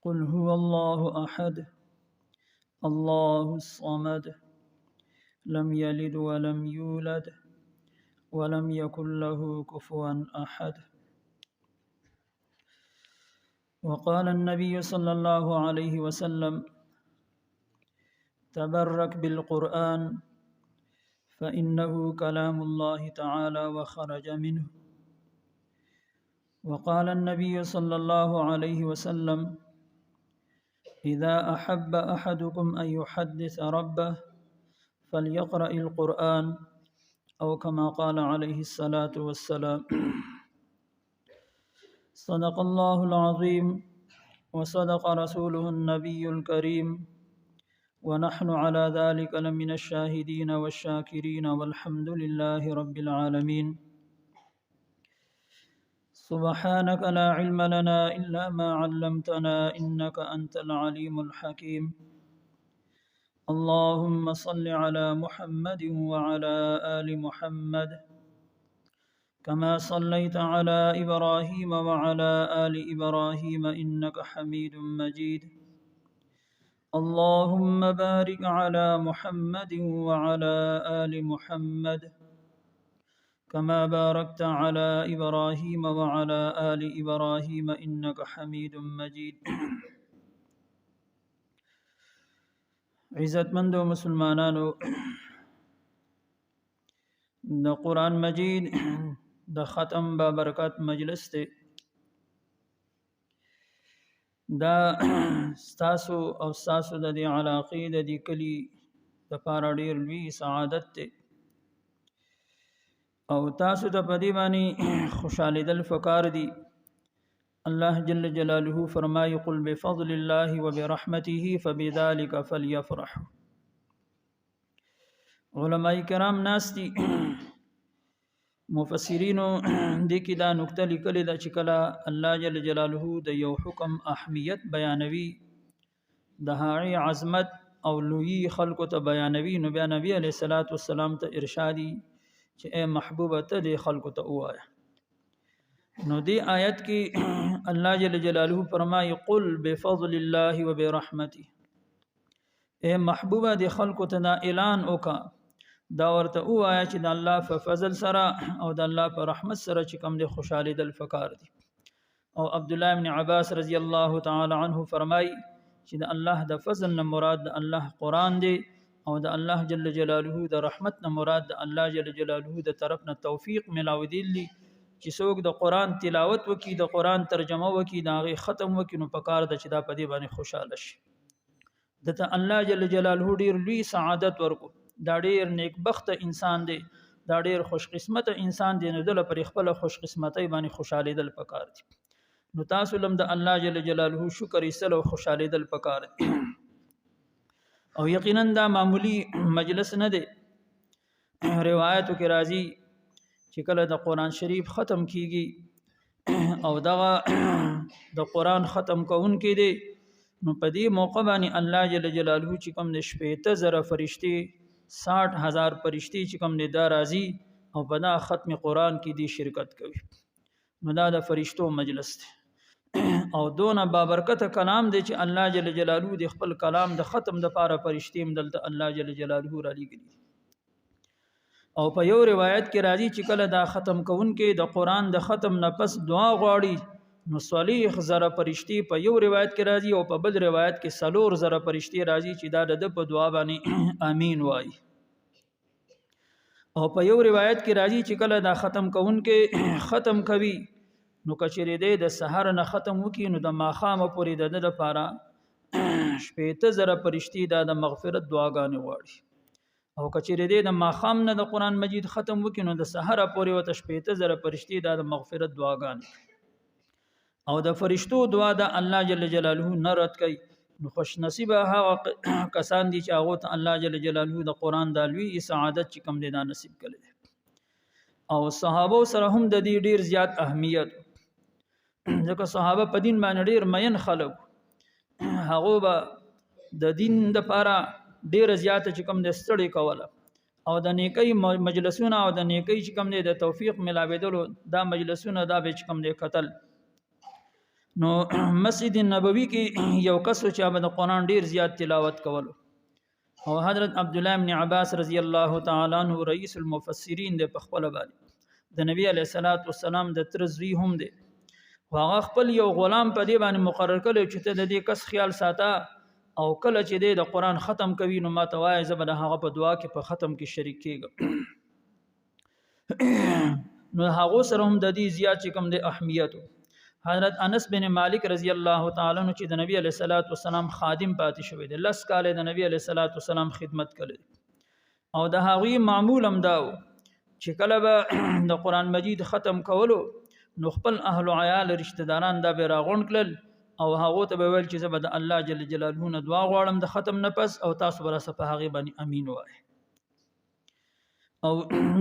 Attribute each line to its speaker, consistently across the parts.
Speaker 1: قل هو الله أحد الله الصمد لم يلد ولم يولد ولم يكن له كفوا أحد. وقال النبي صلى الله عليه وسلم تبرك بالقرآن فإنه كلام الله تعالى وخرج منه. وقال النبي صلى الله عليه وسلم إذا أحب أحدكم أن يحدث ربه فليقرأ القرآن أو كما قال عليه الصلاة والسلام. صدق الله العظيم وصدق رسوله النبي الكريم ونحن على ذلك لمن الشاهدين والشاكرين والحمد لله رب العالمين. سبحانك لا علم لنا إلا ما علمتنا إنك أنت العليم الحكيم. اللهم صل على محمد وعلى آل محمد كما صليت على إبراهيم وعلى آل إبراهيم إنك حميد مجيد. اللهم بارك على محمد وعلى آل محمد كما باركت على إبراهيم وعلى آل إبراهيم إنك حميد مجيد. عزت مندو مسلمانانو، د قرآن مجید د ختم بابرکات مجلس ته دا ستاسو او ستاسو د دې علاقې د دې کلی د پاره ډېر لوی سعادت ته او تاسو ته په دې باندې خوشاله دل فکار دي. الله جل جلاله فرمایي قل بفضل الله وبرحمته فبذلك فليفرحوا. علماء کرام ناستی مفسرینو دې کې دا نقطه لیکلې ده چې کله الله جل جلاله د یو حکم اهمیت بیانوي، د هغې عظمت او لوی خلکو ته بیانوي، نو بیا نبی علیه الصلاۃ والسلام ته ارشادي چې اے محبوبه ته دې خلکو ته ووایه. نو دې آیت کې الله جل جلاله فرمایي قل بفضل الله وبرحمته. اے محبوبه دې خلکو ته دا اعلان وکړه، دا ورته ووایه چې د الله په فضل سره او د الله په رحمت سره چې کوم دې خوشاله دل فکار دي. او عبد الله بن عباس رضی الله تعالی عنه فرمایي چې د الله د فضل نه مراد د الله قرآن دی او د الله جل جلاله د رحمت نه مراد د الله جل جلاله د طرف نه توفیق ملاوي دي چې څوک د قرآن تلاوت وکي، د قرآن ترجمه وکي، د هغې ختم وکي، نو پکار ده چې دا په دې باندې خوشاله شي. دته الله جل جلاله ډېر لوی سعادت ورکو، دا ډېر نیکبخته انسان دی، دا ډېر خوش قسمته انسان دی، نو دله پر خپل خوش قسمتۍ باندې خوشاله دل پکار دي. نو تاسو لم د الله جل جلاله شکر ایستل او خوشاله دل پکار دي. او یقینا دا معمولی مجلس نه دی. روایتو کې راځي چې کله د قرآن شریف ختم کیږي او دغه د قرآن ختم کوونکی دی، نو په دې موقع باندې الله جل جلاله چې کوم د 60,000 فرشتي 60,000 فرشتي چې کوم د دا راځي او په دا ختم قرآن کې دی شرکت کوي. نو دا د فرشتو مجلس دی او دونه بابرکت کلام دی چې الله جل جلاله د خپل کلام د ختم د پاره فرشتي دلته الله جل جلاله را لېږلي. او په یو روایت کې راځي چې کله دا ختم کوونکې د قرآن د ختم نه پس دعا غواړي، نو 40,000 فرشتي په یو روایت کې راځي او په بل روایت کې 4,000 فرشتي راځي چې دا د په دعا باندې امین وایي. او په یو روایت کې راځي چې کله دا ختم کوونکې ختم کوي، نو کچېرې دی د سحر نه ختم وکي، نو د ماښامه پورې د ده لپاره 60,000 فرشتي دا د مغفرت دعاګانې غواړي. او کچېرې دی د ماښام نه د قرآن مجید ختم وکي، نو د سحره پورې ورته 60,000 فرشتي دا د مغفرت دعاګانې. او د فرشتو دعا د الله جل جلاله نه رد کوي. نو خوش نصیبه هغه کسان دي چې هغه ته الله جل جلاله د قرآن د لوی سعادت چې کوم دی دا نصیب کړي. او صحابه سره هم د دې ډیر زیات اهمیت، ځکه صحابه په دین باندې ډیر مین خلک، هغه به د دین د لپاره ډیر زیات چې کوم د ستړي کوله او د نیکی مجلسونه او د نیکی چې کوم د توفیق ملاویدلو دا مجلسونه دا به چې کوم د قتل. نو مسجد نبوي کې یو کس چې هغه د قران ډیر زیات تلاوت کولو او حضرت عبد الله بن عباس رضی الله تعالی عنہ رئیس المفسرین د خپل باندې د نبی علیہ الصلوۃ والسلام د ترزوی هم دی هغه خپل یو غلام په دې باندې مقرر کړي چې ته د دې کس خیال ساته او کله چې د قران ختم کوي نو ما ته وایي زبر هغه په دعا کې په ختم کې شریک کېږم نو هغه سره هم د دې زیات کوم د اهمیت حضرت انس بن مالک رضی الله تعالی عنہ چې د نبی علیہ الصلوۃ والسلام خادم پاتې شوی دی لس کال د نبی علیہ الصلوۃ والسلام خدمت کړي او د هغوی معمول هم دا چې کله به د قران مجید ختم کولو نو خپل اهل او عیال رشتہ داران دا به راغون کړل او هغه ته به ویل چې زه به د الله جل جلاله نه دعا غواړم د ختم نه پس او تاسو به راڅخه په هغه باندې امین وایي او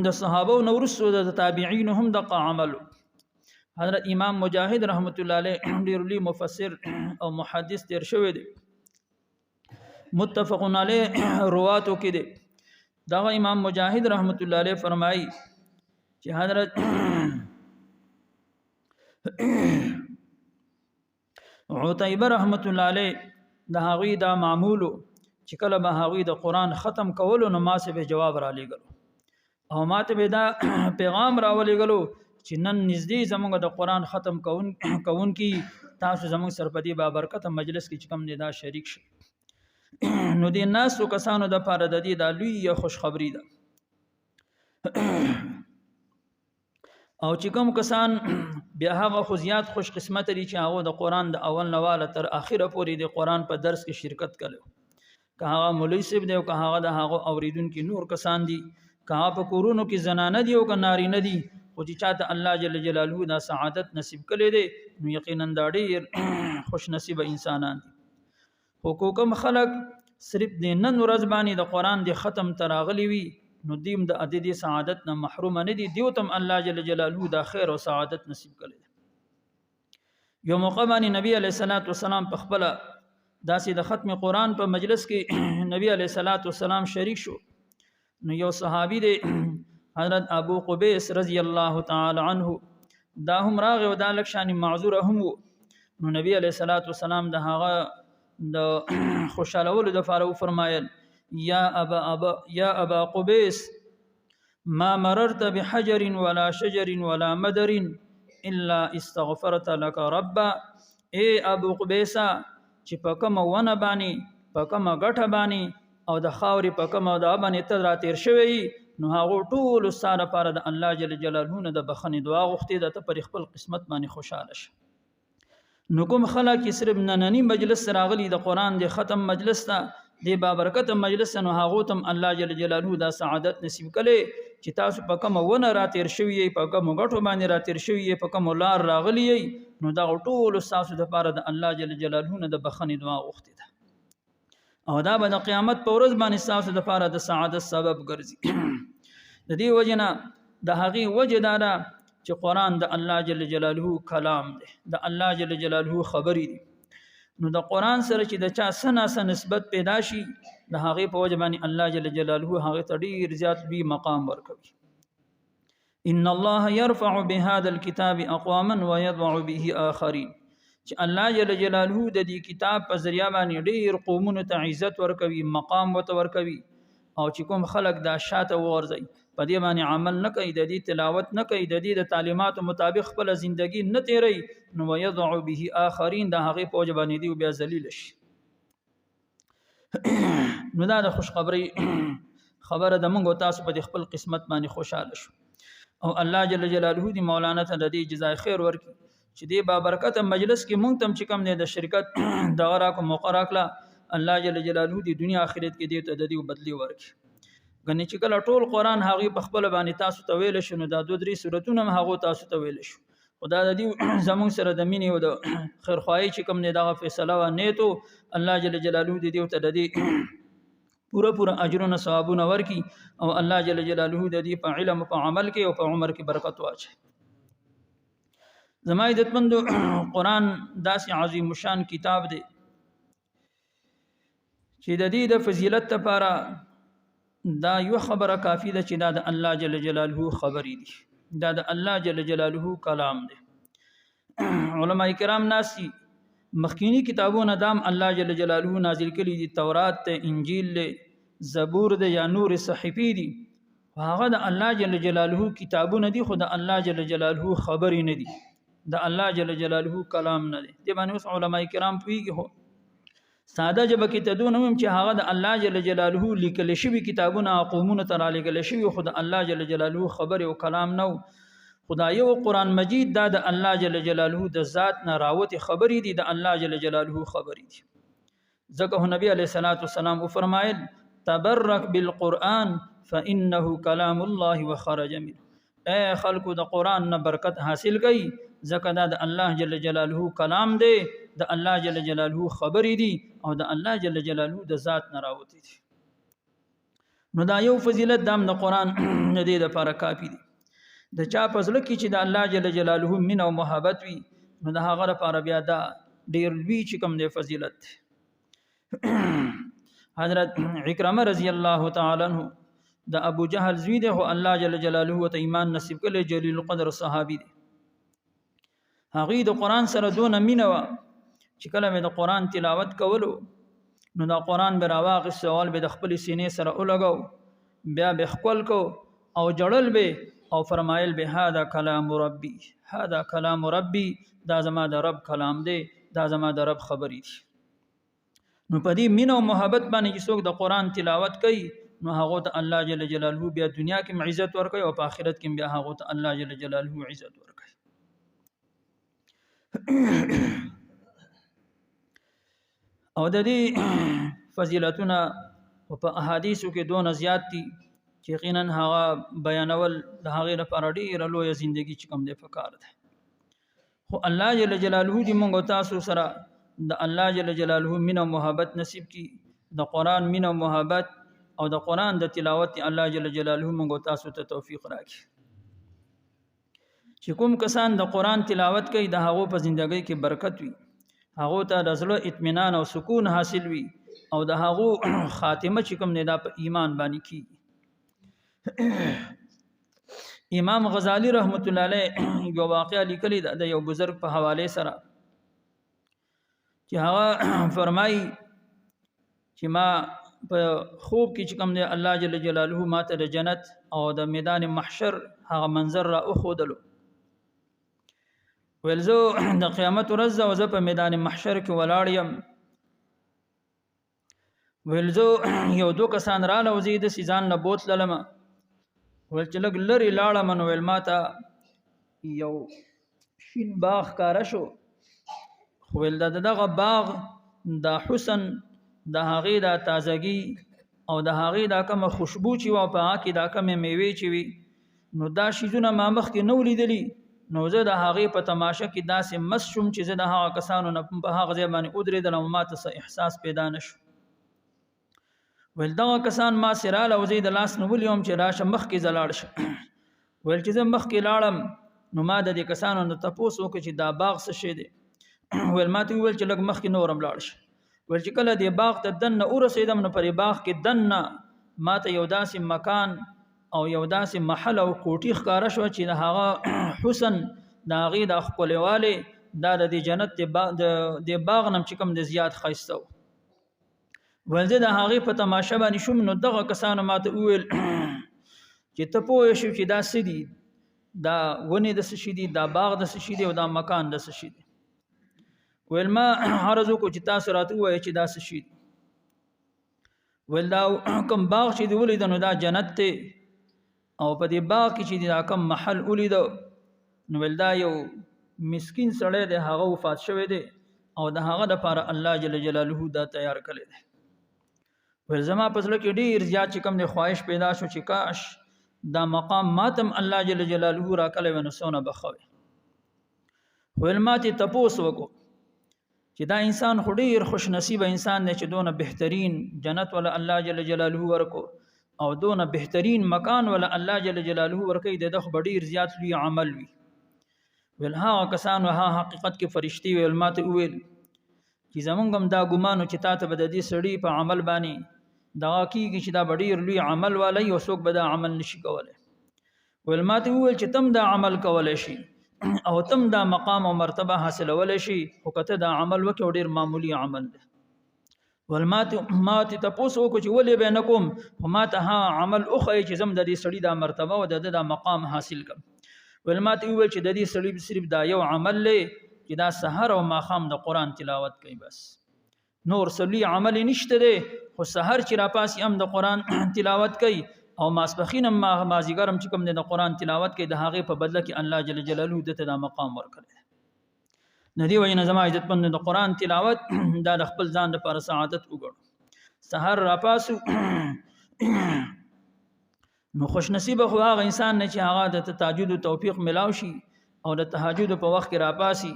Speaker 1: د صحابه او نورسو د تابعین هم د عمل حضرت امام مجاهد رحمت الله علیه ډیر لوی مفسر او محدث تیر شوی دی متفق علیه رواتو کې دی دا امام مجاهد رحمت الله علیه فرمایي چې حضرت عتیبه رحمت الله علیه د هغوی دا معمولو چې کله به هغوی د قران ختم کولو نو ما سه به جواب را لېږلو او ما ته به دا پیغام را ولېږلو چې نن نږدې زموږ د قران ختم کون کی تاسو زموږ سرپدی با برکت مجلس کې کم نه دا شریک شي نو د ناسو کسانو د پاره د دې د لوی خوشخبری ده او چې کوم کسان بیا هغه خو زیات خوش قسمت لري چې هغه د قران د اول نواله تر اخره پورې د قران په درس کې شرکت کړي که هغه مولوی صاحب دی او که هغه د هغه اوریدونکو نور کسان دي که هغه په کورونو کې زنانه دي او که نارینه دي خو چې چاته الله جل جلاله دا سعادت نصیب کړي دي نو یقینا دا ډېر خوش نصیب انسانان دي حقوقم خلق صرف د نن ورځ باندې د قران د ختم تراغلی وي نو دیم د عددي سعادت نه محروم نه دي دیوتم الله جل جلاله دا خیر او سعادت نصیب کړي یو موقع باندې نبی علیہ الصلوۃ والسلام په خپل داسې د ختم قران په مجلس کې نبی علیہ الصلوۃ والسلام شریک شو نو یو صحابي دی حضرت ابو قبیس رضی الله تعالی عنہ دا هم راغ او دا لکشان معذور هم نو نبی علیہ الصلوۃ والسلام د هغه د خوشالولو د فارو فرمایل یا ابا قبیس ما مررت بحجر ولا شجر ولا مدر الا استغفرت لك رب اے ابو قبیسا چې په کوم ونه باندې په کوم غټه باندې او د خاوري په کوم د باندې تر را تیر شوی نو هغه ټول سره پر د الله جل جلاله نه د بخنه دعا غوښتي د پر خپل قسمت باندې خوشاله شه نو کوم خلک صرف نننی مجلس راغلی د قران د ختم مجلس ته د بابرکت مجلس نو هغه تم الله جل جلاله دا سعادت نصیب کړي چې تاسو په کوم ونه را تیر شوی په کوم غټو باندې را تیر شوی په کوم لار راغلی نو دا ټول تاسو د پر د الله جل جلاله نه د بخنه دعا غوښتي او دا به د قیامت په ورځ باندې تاسو د لپاره د سعادت سبب ګرځي د دې وجنه د هغه وجدارا چې قران د الله جل جلاله کلام دی د الله جل جلاله خبرې دي نو د قران سره چې د چا سنه نسبت پیدا شي د هغه په وجه باندې الله جل جلاله هغه ته ډیر زیات به مقام ورکوي ان الله يرفع بهذا الكتاب اقواما ويضع به اخرين چې الله جل جلاله د دې کتاب په ذریعہ باندې ډیر قومونو ته عزت ورکوي مقام ورکوي او چې کوم خلق دا شاته ورځي په دې باندې عمل نه کوي د دې تلاوت نه کوي د دې د تعلیماتو مطابق خپل ژوندۍ نه تیری نو ويضع به آخرین د هغه په وجه باندې دی بیا ذلیل شي نو دا د خوشخبری خبره د موږ تاسو په خپل قسمت باندې خوشاله شو او الله جل جلاله دی مولانا ته د دې جزای خیر ورکړي چې دی با برکت مجلس کې مونږ تم چې کم نه د شرکت دغه را کو موقع راکړه الله جل جلاله دی دنیا آخرت کې دی ته د دې بدلی ورکړي غنی چې کله ټول قران هغه په خپل باندې تاسو ته ویل شنو دا دوه درې سورتونه هغه تاسو ته ویل شو خدا د دې زمون سره د مینې او د خیر خوای چې کم نه دغه فیصله و نه ته الله جل جلاله دی ته د دې پورا اجرونه ثوابونه ورکي او الله جل جلاله د دې په علم او په عمل کې او په عمر کې برکت واچي زما عزتمند قرآن داسې عظیم شان کتاب دی چې د دې د فضیلت لپاره دا یو خبره کافی ده چې دا د الله جل جلاله خبرې دي دا د الله جل جلاله کلام دی علماء کرام ناسي مخکینی کتابونه دام الله جل جلاله نازل کړي دي، تورات ته، انجیل له، زبور ده یا نور صحیفی دي. هغه د الله جل جلاله کتابونه دي، خو د الله جل جلاله خبرې نه دي، د الله جل جلاله کلام نه دي. دی باندې اوس علماء کرام پوهیږي. هو ساده جبه کې تدون هم چې هغه د الله جل جلاله لیکل شوی کتابونه قومونه ته را لېږل شوي، خو د الله جل جلاله خبرې او کلام نه و. خدای او قرآن مجید دا د الله جل جلاله د ذات نه راوتی خبرې دي، د الله جل جلاله خبرې دي. ځکه نبی علیه الصلاۃ والسلام فرمایل تبرک بالقرآن فانه کلام الله وخرج منه. اے خلکو د قرآن نه برکت حاصل کړئ، ځکه دا د الله جل جلاله کلام دی، د الله جل جلاله خبرې دي او د الله جل جلاله د ذات نه راوتی دي. نو دا یو فضیلت دام د قرآن نه دی د لپاره کافي دی. د چا په زړه کې چې د الله جل جلاله مینه او محبت وي، نو د هغه لپاره بیا دا ډېر لوی چې کوم دی فضیلت دی. حضرت عکرمه رضی الله تعالی عنہ د ابو جهل زوی دی، خو الله جل جلاله ته ایمان نصیب کړي، جلیل القدر صحابي دی. هغه د قرآن سره دونه مینه وه چې کله مې د قرآن تلاوت کولو، نو دا قرآن به راواغ سوال به د خپل سینې سره ولګو، بیا به خپل کو او جړل به او فرمایل به هذا کلام ربی، هذا کلام ربی، دا زما د رب کلام دی، دا زما د رب خبرې دي. نو په دې مینه او محبت باندې چې څوک د قرآن تلاوت کوي، نو هغه ته الله جل جلاله بیا دنیا کې عزت ورکوي او په آخرت کې بیا هغه ته الله جل جلاله عزت ورکوي. او د دې فضیلتونه په احادیثو کې دونه زیات دي چې یقینا هغه بیانول د هغې لپاره ډېره لویه زندګي چې کوم دی پکار دی. خو الله جل جلاله دې موږ تاسو سره د الله جل جلاله مینه او محبت نصیب کړي، د قرآن مینه او محبت او د قرآن د تلاوت الله جل جلاله موږ تاسو ته توفیق راکړي. چې کوم کسان د قرآن تلاوت کوي، د هغو په زندګۍ کې برکت وي، هغو ته د زړه اطمینان او سکون حاصل وي، او د هغو خاتمه چې کوم دی دا په ایمان باندې کیږي. امام غزالی رحمت الله علیه یو واقعه لیکلی ده د یو بزرگ په حواله سره، چې هغه فرمایي چې ما په خوب کې چې کوم دی الله جل جلاله ماته د جنت او د میدان محشر هغه منظر را اخودلو. ویل زه د قیامت ورځ او زه په میدان محشر کې ولاړ یم. ویل زه یو دو کسان راله او زه یې داسې ځان نه بوتللم. ویل چې لږ لرې لاړم، نو ویل ما ته یو شین باغ ښکاره شو. خو ویل دغه باغ د حسن، د هغې د تازګي او د هغې دا کومه خوشبو چې وه، په هغه کې دا کومې میوې چې وي، نو دا شیزونه ما مخکې نه ولیدلي. نو زه د هغې په تماشه کې داسې مست شوم چې زه د هغه کسانو نه په هغه ځای باندې ودرېدلم او ما ته څه احساس پیدا نه شو. ویل دغه کسان ما سره راله او زه یې د لاس نه ونیوم چې راشه مخکې زه لاړ شم. ویل چې زه مخکې لاړم، نو ما د دې کسانو نه تپوس وکړ چې دا باغ څه شی دی. ویل ما ته وویل چې لږ مخکې نورم لاړ شه. ویل چې کله دې باغ ته دننه ورسېدم، نو پر دې باغ کې دننه ما ته یو داسې مکان او یو داسې محل او کوټي ښکاره شوه چې د هغه حسن، د هغې د ښکلوالې دا د دې جنت د باغ نه چې کوم د زیات ښایسته و. ویل زه د هغې په تماشه باندې شوم، نو دغه کسانو ما ته وویل چې ته پوه شو چې دا څه دي، دا ونې د څه شي دي، دا باغ د څه شي دی او دا مکان د څه شي دی. ویل ما عرض وکړو چې تاسو راته ووایئ چې دا څه شي دی. ویل دا کوم باغ چې دې ولیده نو دا جنت دی، او په دې باغ کې چې دا کوم محل ولیده، نو ویل دا یو مسکین سړی دی، هغه وفات شوی دی او د هغه دپاره الله جل جلاله دا تیار کړی دی. ویل زما په زړه کې ډېر زیات چې کوم دی خواهش پیدا شو چې کاش دا مقام ماتم الله جل جلاله راکلی وی، نو څونه به ښه وی. ویل ما ترې تپوس وکړو چې دا انسان خو ډېر خوش نصیبه انسان دی چې دونه بهترین جنت ولا الله جل جلاله ورکو او دونه بهترین مکان ولا الله جل جلاله ورکوي، د ده خو به ډېر زیات لوی عمل وي. ویل هغه کسان ها حقیقت کې فرشتي ویل ما ته وویل چې زمونږ هم دا ګمان و چې تا ته به د دې سړي په عمل باندې دغه کېږي چې دا به ډېر لوی عمل والی او څوک به دا عمل نشي کولی. ویل ما ته وویل چې تم دا عمل کولی شي او تم دا مقام او مرتبه حاصل ول شي او کته دا عمل وکي ډیر معمولی عمل دی ولمات تاسو کو چې ولې به نکوم فما ته عمل اخی چې زم د دې سړی دا مرتبه او د دا مقام حاصل کم ولمات ویل چې د دې سړی صرف دا یو عمل لې چې دا سحر او ماخام د قران تلاوت کوي بس نور سلی عمل نشته دی خو سحر چې را پاسي هم د قران تلاوت کوي او ماسپخین ما مازیګرم چې کوم د قران تلاوت کوي د هغه په بدله کې الله جل جلاله دته دا مقام ورکړي ندی وای نه زما عزت پند د قران تلاوت دا د خپل ځان لپاره سعادت وګړو سحر را پاسو نو خوش نصیب خو هغه انسان نه چې هغه د تهجد توفیق ملاو شي او د تهجد په وخت کې را پاسي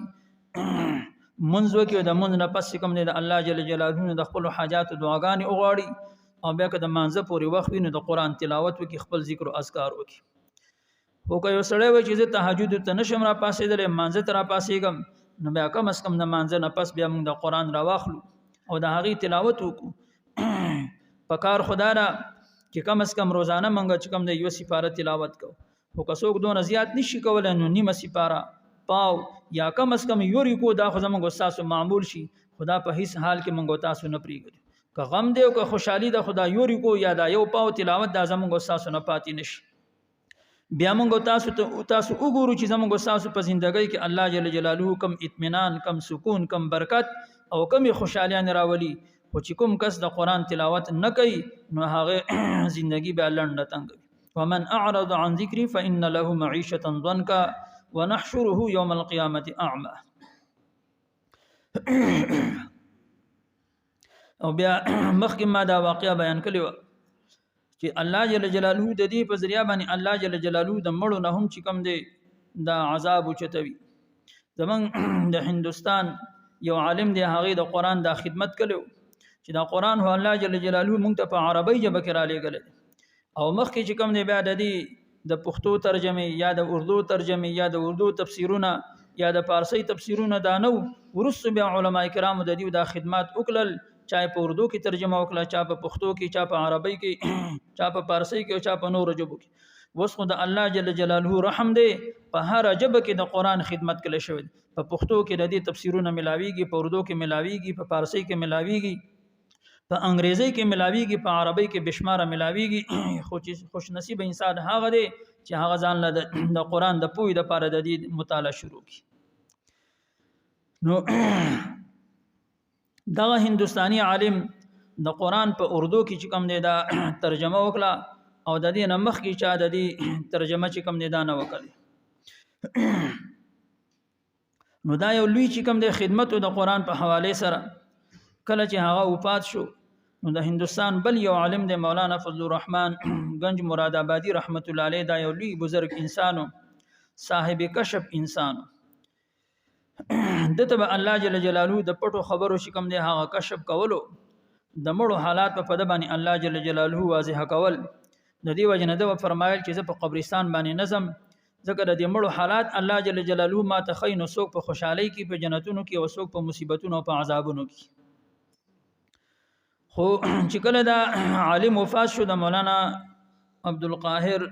Speaker 1: منځ وکي د منځ نه پس کوم د الله جل جلاله د خپل حاجات او دعاګانې وغواړي او بیا که د مانزه پورې وخت ویني د قران تلاوت وکي خپل ذکر او اذکار وکي او که یو سړی وای چې تهجد ته نشم را پاسېدل مانزه ته را پاسېږم نو بیا کم از کم د مانزه نه پس بیا موږ د قران را واخلو او د هغه تلاوت وکړو پکار خدا را چې کم از کم روزانه موږ چې کم د یو سپاره تلاوت کو او که څوک دونه زیات نشي کولای نو نیمه سپاره پاو یا کم از کم یوري کو دا خو زموږ استاد معمول شي خدا په هیڅ حال کې موږ تاسو نه پریږدو که غم دی او که خوشحالي ده خدا یوري کو یا دا یو پاو تلاوت دا زموږ تاسو نه پاتې نشي بیا موږ تاسو وګورو چې زموږ تاسو په ژوندۍ کې الله جل جلاله کم اطمینان کم سکون کم برکت او کم خوشحالیان راولي خو چې کوم کس د قران تلاوت نه کوي نو هغه ژوندۍ به لنډه تنګ ومن اعرض عن ذکری فان له معيشه ضنكا ونحشره يوم القيامه اعمى او بیا مخکې ما دا واقعا بیان کړی و چې الله جل جلاله د دې په ذریعہ باندې الله جل جلاله د مړو نه هم چې کم دی دا عذاب چتوي زمون د هندستان یو عالم دی هغه د قران د خدمت کړو چې دا قران هو الله جل جلاله مونږ ته په عربی ژبه کې را لېږل او مخکې چې کم دی بیا د دې د پښتو ترجمه یا د اردو ترجمه یا د اردو تفسیرونه یا د فارسی تفسیرونه دانو ورس بیا علما کرام د دې د خدمات وکړل چا په اردو کې ترجمه وکړه چا په پښتو کې چا په عربی کې چا په فارسی کې او چا په نورو ژبو کې وس خو د الله جل جلاله رحم دی په هر ژبه کې د قران خدمت کړي شوی په پښتو کې د دې تفسیرونه ملاویږي په اردو کې ملاویږي په فارسی کې ملاویږي په انګریزي کې ملاویږي په عربی کې بشماره ملاویږي خو چې خوش نصیب انسان هغه دی چې هغه ځان له د قران د پوی د لپاره د دې مطالعه شروع کړي نو دا هندستاني عالم د قران په اردو کې چې کوم دی دا ترجمه وکړه او د دې نمخ کې چا د دې ترجمه چې کوم دی دا نه وکړي نو دا یو لوی چې کوم دی خدمت د قران په حواله سره کله چې هغه وفات شو نو د هندستان بل یو عالم دی مولانا فضل الرحمن گنج مراد آبادی رحمت الله علیه دا یو لوی بزرگ انسانو صاحب کشف انسانو دته به الله جل جلاله د پټو خبرو شکم دی هغه کشف کولو د مړو حالات په د باندې الله جل جلاله واضح کول د دې وجنه د فرمایل چې زه په قبرستان باندې نظم ذکر د مړو حالات الله جل جلاله ما تخین سوق په خوشحالي کې په جنتونو کې او سوق په مصیبتونو او په عذابونو کې خو چې کله دا عالم وفات شو د مولانا عبد القاهر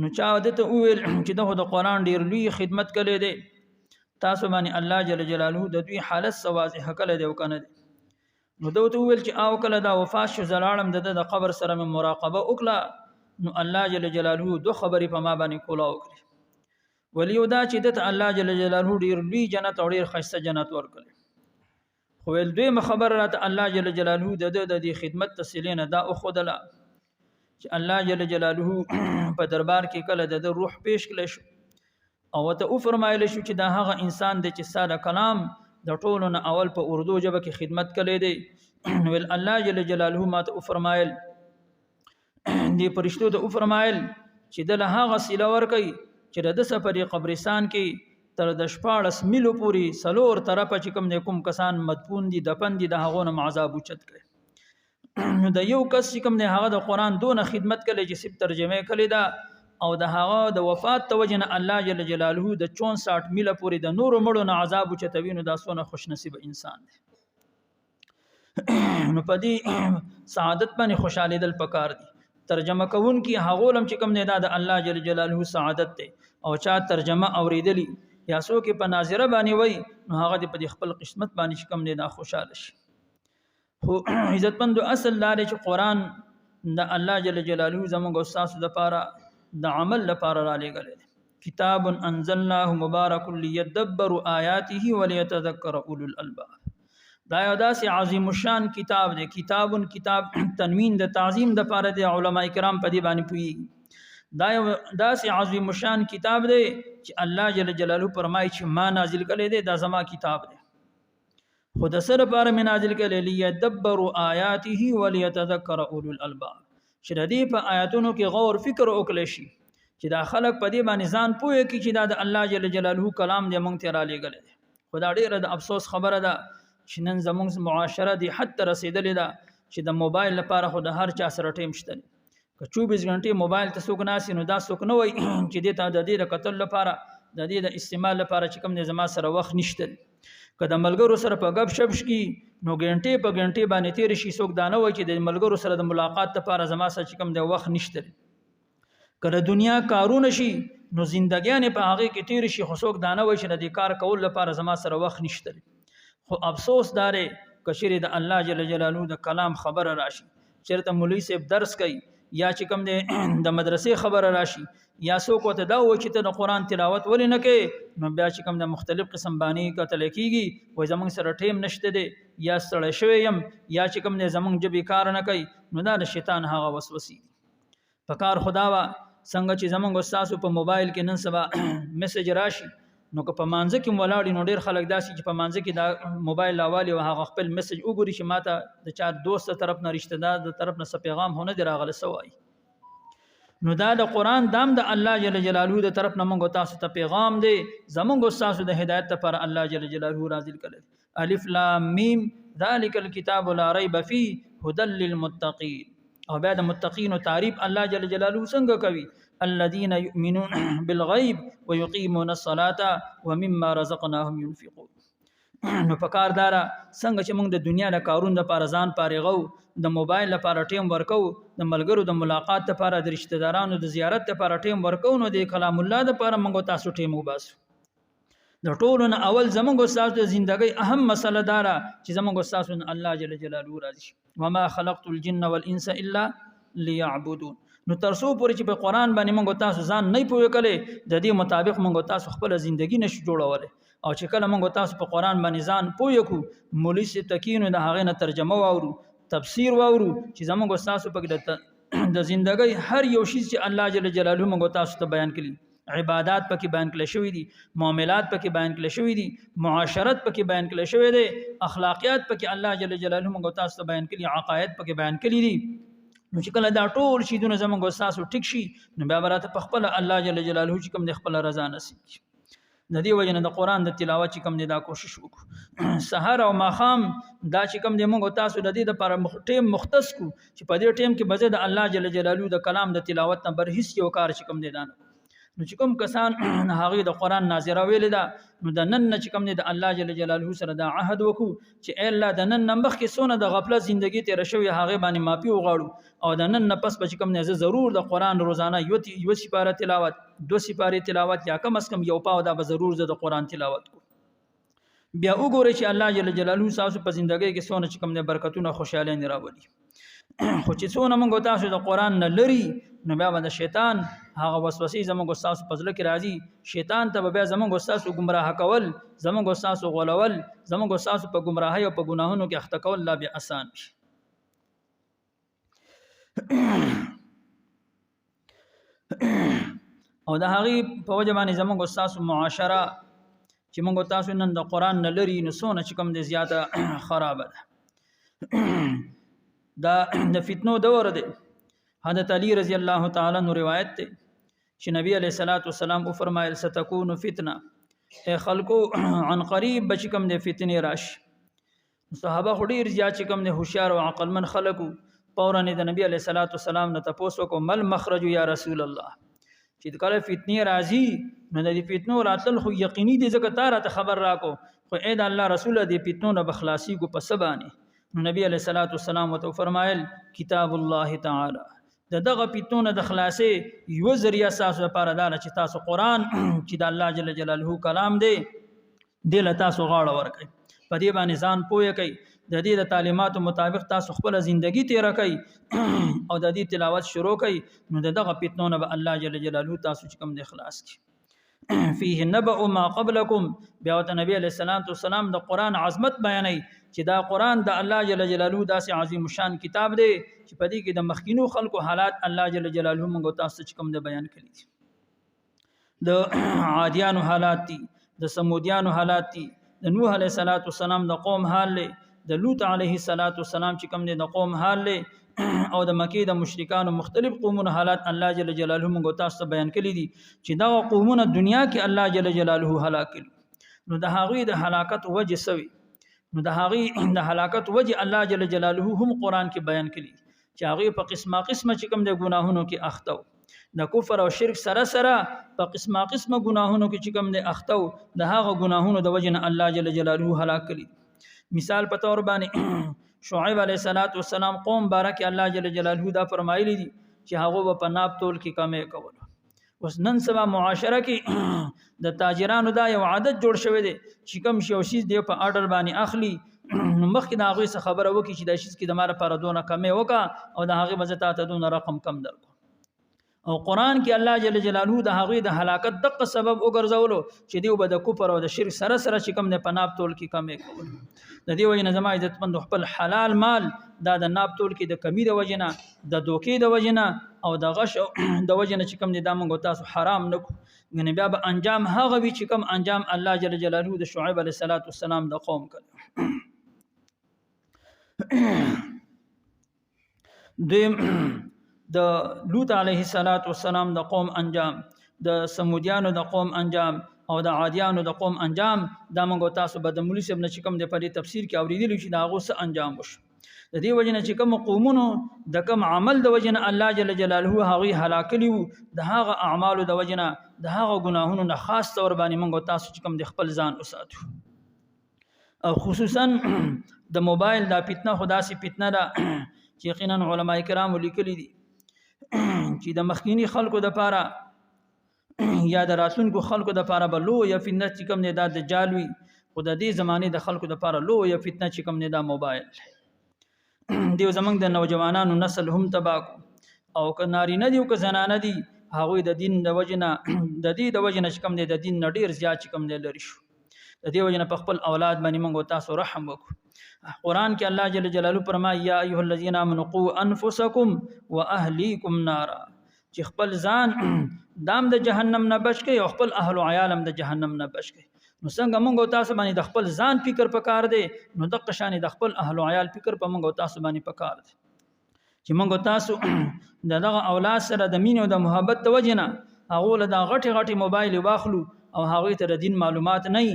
Speaker 1: نو چا دته ویل چې د قرآن ډیر لوی خدمت کړي دی تاسو باندې الله جل جلاله د دوی حالت واضح کړي دی وکنه نو دوی ویل چې او کله دا وفات شو زلالم د قبر سره مراقبه وکړه نو الله جل جلاله دو خبرې په ما باندې کولا وکړي ولیو دا چې د الله جل جلاله ډیر لوی جنت او ډیر خسته جنت ورکړي خو ول دوی خبر راته الله جل جلاله د دې خدمت تسلینا دا او خدلا چې الله جل جلاله په دربار کې کله د روح پیش کړي شو او ته او فرمایله شو چې دا هغه انسان د چې ساده کلام د ټولو نه اول په اردو ژبه کې خدمت کړي دی ول الله جل جلاله ما ته فرمایل دی پرشتو ته فرمایل چې د هغه سیله ور کوي چې د سفرې قبرستان کې تر د 14 میلو پوری سلور طرفه چې کوم د کوم کسان مدفون دي دفن دي د هغه نه عذاب اوچت کړي نو د یو کس چې کوم د هغه د قران دونه خدمت کړي چې سب ترجمه کړي دا او د هغه د وفات توجنه الله جل جلاله د 64 میله پوری د نور مړو نه عذاب اوچتوي نو دا سونه خوش نصیب انسان دی نو پدې سعادت باندې خوشاله دل پکار دي ترجمه کوون کی هغولم چې کوم نه دا د الله جل جلاله سعادت ته او چا ترجمه اوریدلی یا سو کې په ناظره باندې وای نو هغه د خپل قسمت باندې کوم نه دا خوشاله شي. خو عزتمند اصل لاره چې قران د الله جل جلاله زموږ استاد د پاره د عمل لپاره را لېږل کتاب انزلناه مبارک لیدبروا آیاته وليتذكر اولو الالباب. دا یو داسې عظیم الشان کتاب دی. کتاب تنوین د تعظیم د پاره د علما کرام په دې باندې پوي. دا یو داسې عظیم الشان کتاب دی چې الله جل جلاله فرمایي چې ما نازل کړی دی دا زما کتاب دی. خود سره پاره من نازل کړی لیدبروا آیاته وليتذكر اولو الالباب. چې د دې په آیاتونو کې غور فکر وکړي شي چې دا خلق په دې باندې ځان پوهه کی چې دا د الله جل جلاله کلام دې مونږ ته را لېږل دي. خدا ډیره د افسوس خبره ده چې نن زموږ معاشره دي حتی رسیدلې ده چې د موبایل لپاره خو د هر چا سره ټیم شته. که 24 غنټې موبایل ته څوک ناسي نو دا څوک نه وای چې دې ته د دې د قتل لپاره د دې د استعمال لپاره چې کوم نظام سره وخت نشته. که د ملګرو سره په غب شپ شي نو غنټې په غنټې باندې تیر شي څوک دا نه وای چې د ملګرو سره د ملاقات لپاره زما سره چې کوم د وخت نشته. کله دنیا کارونه شي نو زندګیانه په هغه کې تیر شي خو څوک دانه وای چې د کار کول لپاره زما سره وخت نشته. خو افسوس دارې کشر د الله جل جلاله د کلام خبر راشي چیرته مولوی صاحب درس کوي یا چې کوم د مدرسې خبر راشي یا څوک ته دا و چې د قران تلاوت ولې نه کوي نو بیا چې کوم د مختلف قسم باندې قتل کیږي وای زمونږ سره ټیم نشته دی یا ستړی شوی يم یا چې کوم د زمونږ جبې کار نه کوي نو دا د شیطان هغه وسوسې. پکار خدا وا څنګه چې زمونږ استاد په موبایل کې نن سبا میسج راشي نو که په مانځ کې ولاړ نو ډیر خلک داسي چې په مانځ کې دا موبایل لاوالي او هغه خپل میسج وګوري چې ماته د چا دوست طرف نه رشتہ دار د طرف نه پیغام هونه دی راغله سوای. نو دا د قران دام د الله جل جلاله د طرف نه موږ تاسو ته پیغام دی زمونږ استاد د هدایت لپاره الله جل جلاله نازل کړي. الف لام میم ذالک الکتاب لا ریب فیه هدى للمتقین. او بیا د متقین تعریف الله جل جلاله څنګه کوي الذين يؤمنون بالغيب ويقيمون الصلاه ومما رزقناهم ينفقون. نو پکار دارا څنګه چې موږ د دنیا د کارون د پاره ځان پارېغو د موبایل لپاره ټیم ورکو د ملګرو د ملاقات لپاره د رشتہ دارانو د زیارت لپاره ټیم ورکو نو د کلام الله لپاره موږ تاسو ټیم وباسو. د ټولو نه اول زموږ استاد د ژوندۍ اهم مسله دارا چې زموږ استاد الله جل جلاله راضي وما خلقت الجن والانس الا ليعبدون. نو ترسو پورې چې په قران باندې موږ تاسو ځان نه پوي کړي د دې مطابق موږ تاسو خپل ژوندۍ نشو جوړولای او چې کله موږ تاسو په قران باندې ځان پوي کو مولوی سي تکینو د هغه نه ترجمه واورو تفسیر واورو چې زموږ تاسو په د ژوندۍ هر یو شی چې الله جل جلاله موږ تاسو ته بیان کړي عبادات پکې بیان کړل شوی دي معاملات پکې بیان کړل شوی دي معاشرت پکې بیان کړل شوی دي اخلاقیات پکې الله جل جلاله موږ تاسو ته بیان کړي عقاید پکې بیان کړي دي. نو چې کله دا ټول شي دونه زموږ استاد ټیک شي نو بیا براته په خپل الله جل جلاله چې کوم د خپل رضا نصیب د دې وجه نه د قران د تلاوت چې کوم نه دا کوشش وکړو سحر او ماخام دا چې کوم د موږ تاسو د دې لپاره ټیم مختص کو چې په دې ټیم کې بځه د الله جل جلاله د کلام د تلاوت نه بر هیڅ یو کار چې کوم نه دان نو چې کوم کسان هغه د قران ناظره ویل دا نو د نن چې کوم نه د الله جل جلاله سره دا عهد وکړو چې الله د نن نمبخ کې سونه د غفلت ژوندۍ تیر شوی هغه باندې مافي وغاړو او د نن پس به کوم نه ضرور د قران روزانه یو سپاره تلاوت دو سپاره تلاوت یا کم از کم یو پاو دا به ضرور د قران تلاوت کو. بیا وګورئ چې الله جل جلاله تاسو په ژوندۍ کې سونه چې کوم نه برکتونه خوشاله نه راوړي. خو چې څونه موږ تاسو د قران نه لري نو بیا د شیطان هغه وسوسې زموږ استاد په ځل کې راځي شیطان ته بیا زموږ استاد گمراه کول زموږ استاد غولول زموږ استاد په گمراهۍ او په ګناهونو کې اخته کول لا به آسان شي. او د هغه په وجه باندې زموږ استاد معاشره چې موږ تاسو نن د قران نه لري نو سونه چې کوم دي زیاته خراب ده. دا د فتنو دور دی. حضرت علی رضی الله تعالی عنہ روایت ته چې نبی علیہ الصلوۃ والسلام او فرمایل ستكون فتنه اے خلقو عن قریب بچ کم د فتنې راشي. صحابه خډیر زیات چې کم د هوشیار او عقلمن خلقو پورا نه د نبی علیہ الصلوۃ والسلام نه تاسو کو مل مخرج یا رسول الله چې کله فتنې راځي نو د فتنو راتل خو یقیني دي ځکه تاره خبر راکو خو اې د الله رسول دې فتنو نه بخلاصي کو پسبانه. نو نبی علیہ الصلوۃ والسلام وت فرمایل کتاب الله تعالی دغه پیتونه د خلاصې یو ذریعہ تاسو لپاره دا چې تاسو قران چې د الله جل جلاله کلام دی د تاسو غاړه ورکړي په دې باندې ځان پوهه کوي د دې د تعلیماتو مطابق تاسو خپل ژوندۍ تیر کوي او د دې تلاوت شروع کوي نو دغه پیتونه به الله جل جلاله تاسو چې کوم د اخلاص کی فيه نبأ ما قبلكم بیا ته نبی علیہ الصلوۃ والسلام د قران عظمت بیانوي چې دا قران د الله جل جلاله داسې عظیم شان کتاب دی چې په دې کې د مخکینو خلقو حالات الله جل جلاله موږ تاسو چې کوم د بیان کړی دي د عادیانو حالات دي د سمودیانو حالات دي د نوح علیہ الصلوۃ والسلام د قوم حال له د لوط علیه الصلوۃ والسلام چې کوم د قوم حال له او د مکی د مشرکانو مختلف قومونو حالات الله جل جلاله موږ تاسو بیان کړی دي چې دا قومونه دنیا کې الله جل جلاله هلاک کړي نو د هغوی د هلاکت وجه سوي نو د هغوی د هلاکت وجه الله جل جلاله هم قران کې بیان کړي چې هغوی په قسمه چې کوم د ګناهونو کې اخته د کفر او شرک سره سره په قسمه ګناهونو کې چې کوم د اخته د هغه ګناهونو د وجه نه الله جل جلاله هلاک کړي مثال په تور باندې شعیب علیہ الصلوۃ والسلام قوم بارک الله جل جلاله دا فرمایلی دي چې هغه په ناب تول کې کمې کول اوس نن سبا معاشره کې د تاجرانو دا یو عادت جوړ شوی دی چې کوم شی او شی دی په آرډر باندې اخلي مخکې دا غوي خبره وکي چې دا شی کې د مار پر دونه کمې وکا او د هغه مزه ته دونه رقم کم درکو او قران کې الله جل جلاله د هغه د هلاکت دغه سبب وګرځولو چې دیو به د کفر او د شرک سره چې کوم نه پناب تول کې کمې کول د دې وجه نه زما عزت مند خپل حلال مال دا د ناب تول کې د کمی د وجه نه د دوکې د وجه نه او د غش د وجه نه چې کوم نه د موږ تاسو حرام نکو غنی بیا به انجام هغه وی چې کوم انجام الله جل جلاله د شعیب علیه السلام د قوم کړ د لوط علیه السلام د قوم انجام د سمودیانو د قوم انجام او د عادیانو د قوم انجام دا موږ تاسو به د مولوی صاحب نه چې کوم د پرې تفسیر کې اوریدلی چې دا غوسه انجام وش د دې وجنه چې کوم قومونو د کوم عمل د وجنه الله جل جلاله هغه هلاکلی د هغه اعمال د وجنه د هغه ګناهونو نه خاص تور باندې موږ تاسو چې کوم د خپل ځان وساتو او خصوصا د موبایل دا فتنه خداسي فتنه ده چې یقینا علما کرام لیکلي دي چې د مخکینی خلکو د پاره یا د راتلونکو خلکو د پاره بلو یا فتنه چې کوم نه د جالوي خود دې زمانه د خلکو د پاره لو یا فتنه چې کوم نه د موبایل دیو زمنګ د نوجوانانو نسل هم تباہ او ک نارینه دیو ک زنانه دی هغه د دین د وجنه د دې د وجنه چې کوم نه د دین نډیر زیات چې کوم نه لري شو د دې وجنه په خپل اولاد باندې موږ تاسو رحم وکړو قرآن کې الله جل جلاله فرمایي یا ایها الذین آمنوا قوا انفسکم واهلیکم نارا چې خپل ځان دام د جهنم نه بچ کړي او خپل اهل او عیالم د جهنم نه بچ کړي نو څنګه موږ تاسو باندې د خپل ځان فکر پکار دی نو د قشان د خپل اهل او عیال فکر په موږ تاسو باندې پکار دی چې موږ تاسو دغه اولاد سره د مين او د محبت توجنه هغه له د غټي موبایل واخلو او هغه ته د دین معلومات نه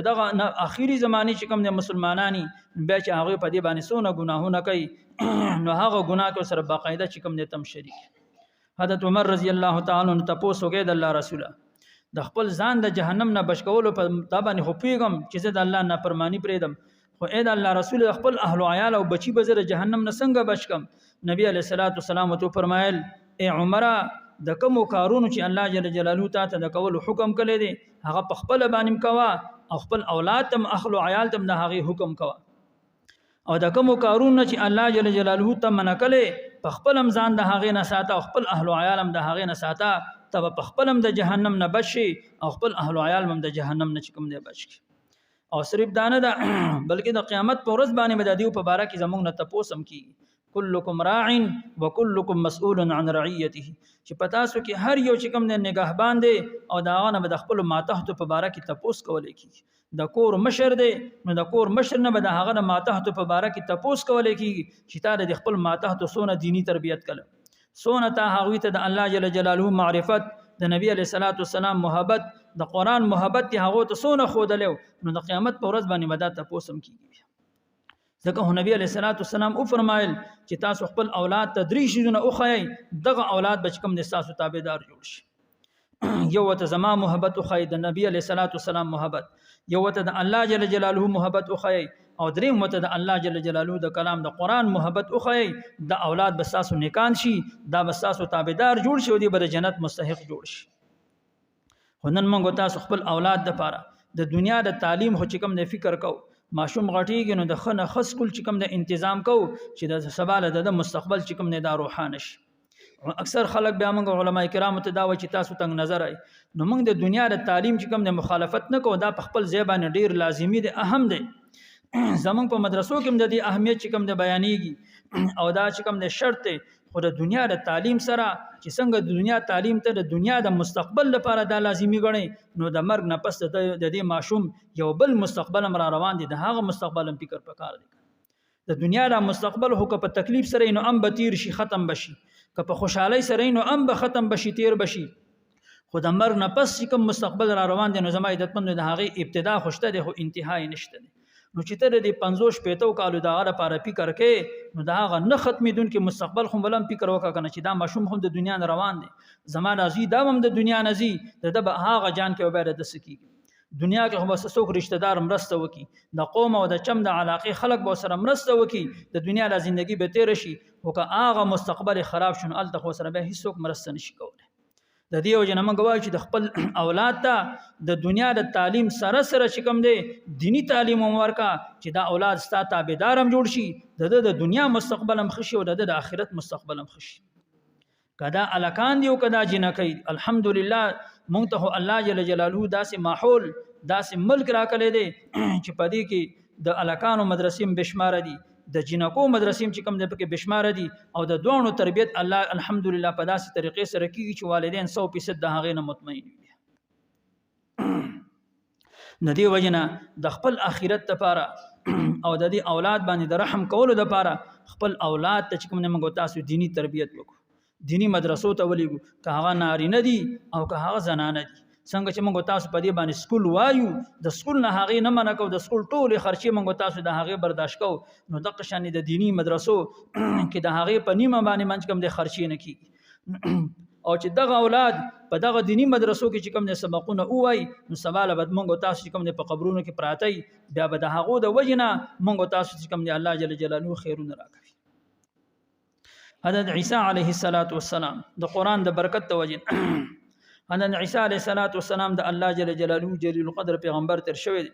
Speaker 1: دغه اخیری زمانه چې کوم د مسلمانانی بیا چې هغه په دې باندې سونه ګناهونه کوي نو هغه ګناه کو سره باقاعده چې کوم د تم شریک حضرت عمر رضی الله تعالی عنہ تاسو کې د الله رسوله د خپل ځان د جهنم نه بچکولو په تابانه خو پیغام چې زه د الله نه پرمانی پریدم خو اې د الله رسول خپل اهل او عیال او بچی بزره جهنم نه څنګه بچکم نبی علیہ الصلوۃ والسلام تو فرمایل اے عمره د کوم کارونو چې الله جل جلاله ته د کول حکم کړی دی هغه په خپل باندې کوا او خپل اولاد تم اخلو عیال تم د هغه حکم کوا او د کوم کارونه چې الله جل جلاله ته منع کړي په خپل ځان د هغه نه ساته او خپل اهل عیال هم د هغه نه ساته تب په خپل د جهنم نه بچي او خپل اهل عیال هم د جهنم نه کوم دی بچي او صرف دانه ده بلکې د قیامت پر ورځ باندې بدادیو په باره کې زمونږ نه تپوسم کی کلکم راع وکلکم مسئول عن رعیته چې پتا سو کې هر یو چې کوم د نگهبان دی او دا غنه به د خپل ماتحت په باره کې تپوس کولای کی د کور مشر دی نو د کور مشر نه به د هغه ماتحت په باره کې تپوس کولای کی چې تا د خپل ماتحت سونه دینی تربیت کړه سونه تا هغه ته د الله جل جلاله معرفت د نبی علیہ الصلوۃ والسلام محبت د قران محبت ته هغه ته سونه خودلو نو د قیامت پر ورځ باندې مدد تپوسم کیږي ځکه نبی علیہ الصلوۃ والسلام او فرمایل چې تاسو خپل اولاد تدریش نه اوخی دغه اولاد بچکم د تاسو تابعدار جوړ شي یو ته زما محبت اوخی د نبی علیہ الصلوۃ والسلام محبت یو ته د الله جل جلاله محبت اوخی او دریم مت د الله جل جلاله د کلام د قران محبت او خی د اولاد بساسو نیکان شي دا بساسو تابعدار جوړ شي او د جنت مستحق جوړ شي. هنن موږ تاسو خپل اولاد د پاره د دنیا د تعلیم خو چې کوم د فکر کو ماشوم غټیږي نو د خنه خص کول چې کوم د تنظیم کو چې د سباله د مستقبل چې کوم نه د روحانه شي. اکثر خلک بیا موږ علما کرام ته دا و چې تاسو تنگ نظر آئ نو موږ د دنیا د تعلیم چې کوم د مخالفت نه کو دا په خپل ځای باندې ډیر لازمی دی اهم دی. زمونږ په مدرسو کې هم د دې اهمیت چې کوم د بیانېږي او دا چې کوم د شرط دی خو د دنیا د تعلیم سره چې څنګه د دنیا تعلیم ته د دنیا د مستقبل لپاره دا لازمی غني نو د مرګ نه پس د دې ماشوم یو بل مستقبل را روان دي د هغه مستقبل فکر پکار دی. د دنیا د مستقبل هو په تکلیف سره نو ام بتیر شي ختم بشي که په خوشحالي سره نو ام به ختم بشي تیر بشي خو د مرګ نه پس کوم مستقبل را روان دي نو زما عزتمن د هغه ابتدا خوشته دی خو انتهای نشته دی. نو چې ته د 50 پیتو کالو د هغه لپاره فکر کې نو دا هغه نه ختمېدون کې مستقبل خو بلم فکر وکړه کنه چې دا ماشوم هم د دنیا نه روان دي زما راځي دا هم د دنیا نه زی د هغه جان کې وبره د سکی دنیا کې هم څوک رشتہ دار مرسته وکي د قوم او د چم د علاقه خلک به سره مرسته وکي د دنیا لا ژوندۍ به تیر شي او که هغه مستقبل خراب شون ال تخو سره به هیڅوک مرسته نشي کولای. د دې وجه نه موږ وایو چې د خپل اولاد ته د دنیا د تعلیم سره سره چې کوم دی دینی تعلیم ورکا چې دا اولاد ستا تابعدار هم جوړ شي د دنیا مستقبل هم خشي او د آخرت مستقبل هم خشي. کدا الکان دی او کدا جنکې الحمدلله مونږ ته الله جل جلاله داسې ماحول داسې ملک راکړی دی چې پدې کې د الکانو مدرسې بشمار دي د جنکو مدرسې چې کوم د پکې بشمار دي او د دوانو تربیت الله الحمدلله په داسې طریقې سره کیږي چې والدین 100% د هغې نه مطمئن دي. د دې وجنه د خپل آخرت لپاره او د دې اولاد باندې د رحم کولو لپاره خپل اولاد ته چې کوم نه موږ تاسو دینی تربیت وکړو دینی مدرسو ته ولېږو که هغه نارینه دي او که هغه زنانه دي څنګه چې موږ تاسو په دې باندې سکول وایو د سکول نه هغې نه منع کوو د سکول ټولې خرچې موږ تاسو د هغې برداشت کوو نو دغه شانې د دینی مدرسو کې د هغې په نیمه باندې منځ کوم د خرچې نه کېږي او چې دغه اولاد په دغه دینی مدرسو کې چې کوم د سبقونه ووایي نو سبا له به موږ تاسو چې کوم د په قبرونو کې پراته بیا به د هغو د وجې نه موږ تاسو چې کوم د الله جل جلاله خیرونه راکوي. حضرت عیسی علیه السلام د قرآن د برکت د وجې حضرت عیسی علیه السلام د الله جل جلاله جلیل القدر پیغمبر تر شوی دی.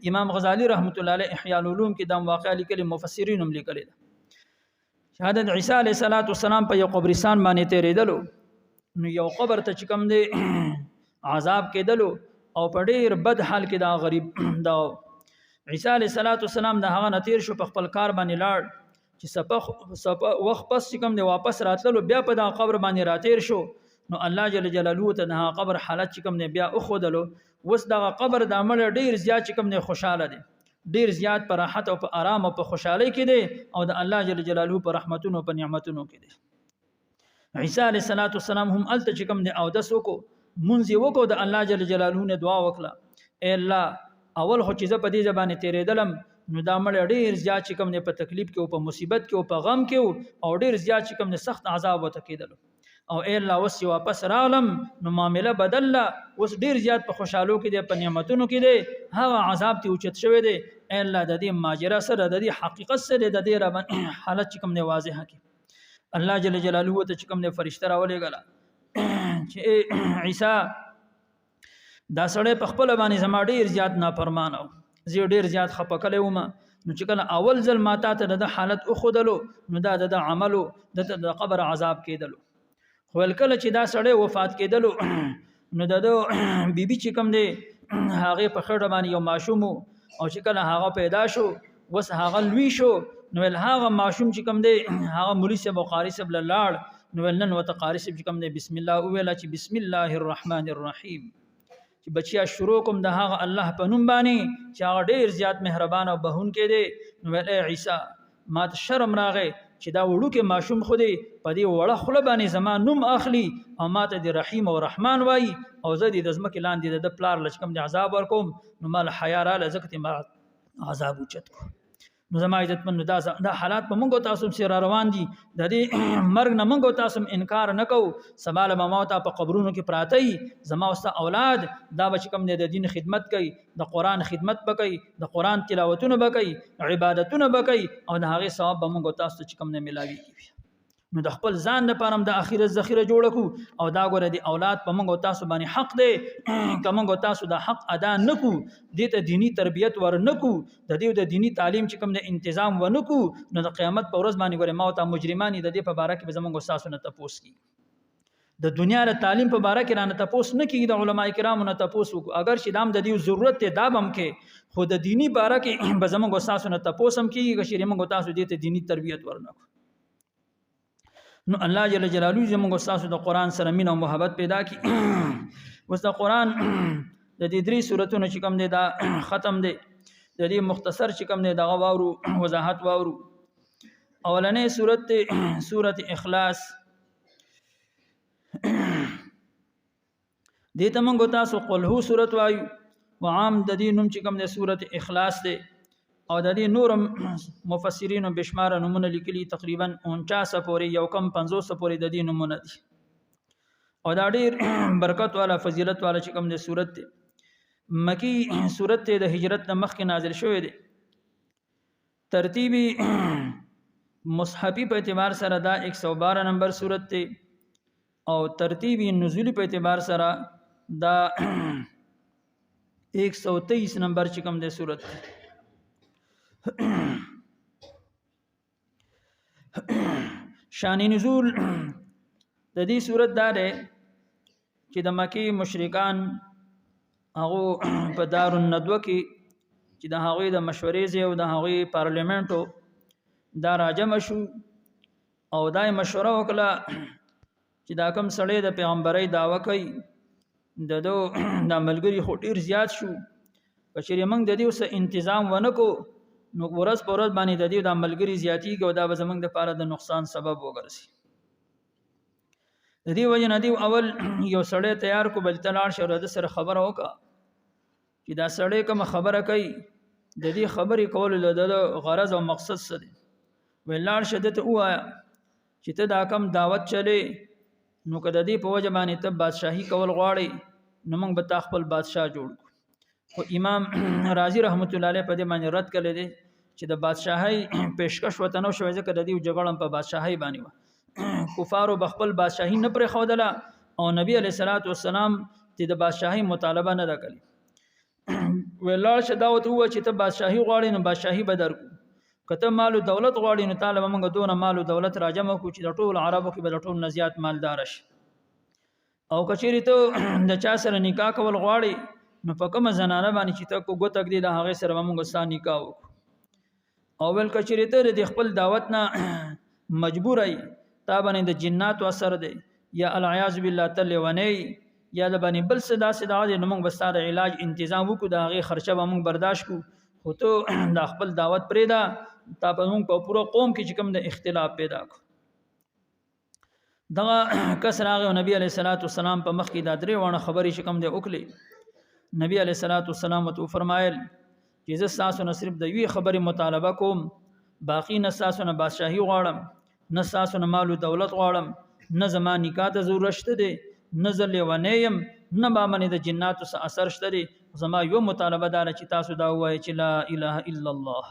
Speaker 1: امام غزالی رحمت الله علیه احیاء العلوم کې د واقعا لیکلي مفسرین هم لیکلي ده حضرت عیسی علیه السلام په یو قبرستان باندې تیرېدلو نو یو قبر ته چې کوم دی عذاب کېدلو او په ډېر بد حال کې دا غریب دا عیسی علیه السلام د هغه نه تیر شو په خپل کار باندې لاړ چې سپه وخت پس چې کوم دی واپس راتللو بیا په دا قبر باندې راتیر شو نو الله جل جلاله ته د قبر حالت چې کوم نه بیا اخودلو وس دغه قبر د عمل ډیر زیات چې کوم نه خوشاله دي ډیر زیات پر راحت او په آرام او په خوشحالي کې دي او د الله جل جلاله په رحمتونو او په نعمتونو کې دي. عیسی علیه السلام هم الته چې کوم نه او د سوکو منځ وکړو د الله جل جلاله نه دعا وکړه اے الله اول خو چې په دې ځبانه تیرېدلم نو دا مړ ډیر زیات چې کوم نه په تکلیف کې او په مصیبت کې او په غم کې او ډیر زیات چې کوم نه سخت عذاب وته کېدل او اے الله وسی واپس رالم نو معاملہ بدل اوس ډیر زیات په خوشحالو کې دي په نعمتونو کې دي هغه عذاب ته اوچت شوی دی اے الله د دې ماجرا سره د دې حقیقت سره د دې حالت چې کوم نه واضحه کې الله جل جلاله ته چې کوم نه فرشتہ راولېګل چې عیسی دا سړی په خپل باندې زما ډیر زیات نافرمان او زه ډیر زیات خپکلې ومه نو چې کله اول ځل ماته ته د حالت اخودلو نو دا د عملو د قبر عذاب کېدلو خو کله چې دا سړی وفات کېدلو نو د بیبي چې کوم دی هغه په خړه باندې یو ماشوم او چې کله هغه پیدا شو وس هغه لوی شو نو هغه ماشوم چې کوم دی هغه مولوی صاحب او قاری صاحب لاړ نو نن وته قاری صاحب چې کوم دی بسم الله ویل چې بسم الله الرحمن الرحیم چې بچیا شروع کوم د هغه الله په نوم باندې چې هغه ډیر زیات مهربان او بهون کې دی نو ول عیسی ما ته شرم راغی چې دا وړو کې ماشوم خو دی په دې وړه خوله باندې زما نوم اخلي او ماته د رحیم او رحمان وای او زه د ځمکې لاندې د پلار لچکم د عذاب ورکوم نو مال حیا را لزکت ما عذاب اوچت کو نو زما عزت من دا حالات په موږ تاسو سره روان دي د دې مرګ نه موږ تاسو انکار نکو سبال به موت په قبرونو کې پراته زما واست اولاد دا بچ کم د دین خدمت کوي د قران خدمت وکي د قران تلاوتونه وکي عبادتونه وکي او د هغه ثواب به موږ تاسو چې کم نه ملاوي نو د خپل ځان لپاره د اخرت ذخیره جوړ کو او دا ګوره دی اولاد په موږ تاسو باندې حق دی کوم تاسو د حق ادا نکو د ته دینی تربیت ور نکو د دې د دینی تعلیم چې کوم د تنظیم و نکو نو د قیامت په ورځ باندې ګوره موت مجرمانی د دې په باره کې به زموږ تاسو نه تپوس کی د دنیا د تعلیم په باره کې رانه تپوس نه کیږي د علما کرامو نه تپوس اگر چې دام د دې ضرورت ته دا بم کې خو د دینی باره کې به زموږ تاسو نه تپوس هم کیږي چې موږ تاسو دې ته دینی تربیت ورنکو نو الله جل جلاله زموږ استاد د قران سره مين او محبت پیدا کی وس د قران د دې درې سوراتونو چې کوم دي دا ختم دي د دې مختصر چې کوم دي دا واورو وضاحت واورو اولنې سورت سورت اخلاص دې ته موږ تاسو قل هو سورت وایو وعام د دې نوم چې کوم دي سورت اخلاص دي او د دې نورم مفسرین بشمار نمونه لیکلي تقریبا 49 پورې یو کم 50 پورې د دې نمونه دي او دا ډېر برکت والا فضیلت والا چې کوم د صورت مکی صورت د هجرت د مخکې نازل شوې دي ترتیبی مصحفی په اعتبار سره دا 112 نمبر صورت دی او ترتیبی نزولی په اعتبار سره دا 123 نمبر چې کوم د صورت دی شان نزول د دې صورت دا ده چې د مکی مشرکان هغه په دار الندوه کې چې د هغوی د مشورې ځای او د هغوی پارلیمنټو دا راجم شو او دای مشوره وکړه چې دا کوم سړی د پیغمبري داوا کوي د ملګری خو ډیر زیات شو چې موږ د دې اوس تنظیم ونکو نو ورځ په ورځ باندې د دې د ملګری زیاتی او دا به زمنګ د پاره د نقصان سبب وګرځي د دې وجه نه دی اول یو سړی تیار کو بل تلاړ شو د سره خبره وکړه چې دا سړی کوم خبره کوي د دې خبرې کول له غرض او مقصد څه دی ولاړ شدت وایا چې ته دا کم دعوت چلے نو کده دې په وجه باندې ته بادشاہي کول غواړي نو موږ به تا خپل بادشاہ جوړ خو امام رازی رحمت الله علیه په دې باندې رد کړی دی چې د بادشاہي پیشکش وته نو شوی ځکه د دې جګړم په بادشاہي باندې و کفارو بخپل بادشاہي نه پر خودله او نبی علیہ الصلوۃ والسلام ته د بادشاہي مطالبه نه وکړي ولاړ شداوت هو چې ته بادشاہي غواړې نو بادشاہي بدر کته مال او دولت غواړې نو طالب موږ دونه مال او دولت راجم کو چې د ټول عربو کې به ټول نزيات مالدار شي او کچېری ته د چا سره نکاح کول غواړي نو په کوم زنانه باندې چې ته کو ګوتک دی د هغه سره موږ ستاسو نکاح وکړو او ول کچېری ته د خپل دعوت نه مجبور ای تا باندې د جنات اثر دی یا العیاذ بالله تعالی ونی یا د باندې بل صدا دی نو موږ بستاره علاج تنظیم وکړو د هغه خرچه به موږ برداشت کو خو ته د خپل دعوت پرې دا تا په موږ په پوره قوم کې چې کوم د اختلاف پیدا کو دغه کس راغی نبی علیہ الصلوۃ والسلام په مخ کې دا درې وانه خبرې شکم دی وکړي نبی علیہ الصلوۃ والسلام تو فرمایل چې زه تاسو نه صرف د یوې خبرې مطالبه کوم باقی نه تاسو نه بادشاہي غواړم نه تاسو نه مال او دولت غواړم نه زما نکاح ته ضرورت شته دی نه زلې ونیم نه با منی د جناتو سره اثر شته دی زما یو مطالبه دار چې تاسو دا وایي چې لا اله الا الله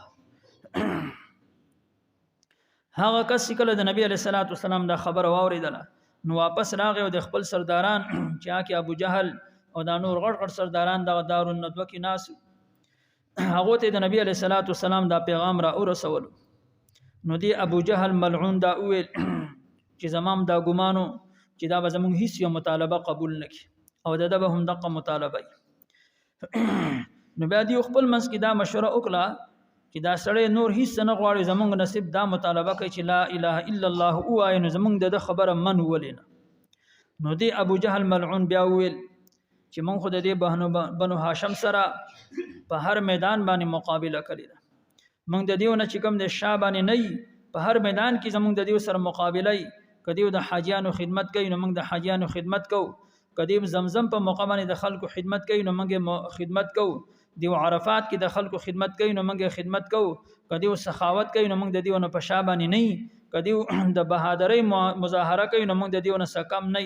Speaker 1: هغه کس کله د نبی علیہ الصلوۃ والسلام دا خبر واوریدله نو واپس راغی او د خپل سرداران چې کې ابو جهل او دا نور غړ سرداران د دار الندوه کې ناس هغه ته د نبی علیہ الصلوۃ والسلام دا پیغام را ورسول نو دی ابو جهل ملعون دا ویل چې زمام دا ګمانو چې دا به زموږ هیڅ یو مطالبه قبول نکي او دا به هم دغه مطالبه نو بیا دی خپل منځ کې دا مشوره وکړه چې دا سړی نور هیڅ نه غواړي زموږ نصیب دا مطالبه کوي چې لا اله الا الله او آی نو زموږ د خبره من ولینه نو دی ابو جهل ملعون بیا ویل چې مونږ خو د دې بنو هاشم سره په هر میدان باندې مقابله کړې ده مونږ د دیو نه چې کوم د شابانه نه په هر میدان کې زمونږ د دیو سره مقابله کدیو د حاجیانو خدمت کوي نو موږ د حاجیانو خدمت کوو کدی زمزم په موقع باندې د خلکو خدمت کوي نو موږ خدمت کوو دی عرفات کې د خلکو خدمت کوي نو موږ خدمت کوو، کدی سخاوت کوي نو موږ د دیونه په شابه نه کدی د بهادرۍ مظاهره کوي نو موږ د دیونه سکم نه.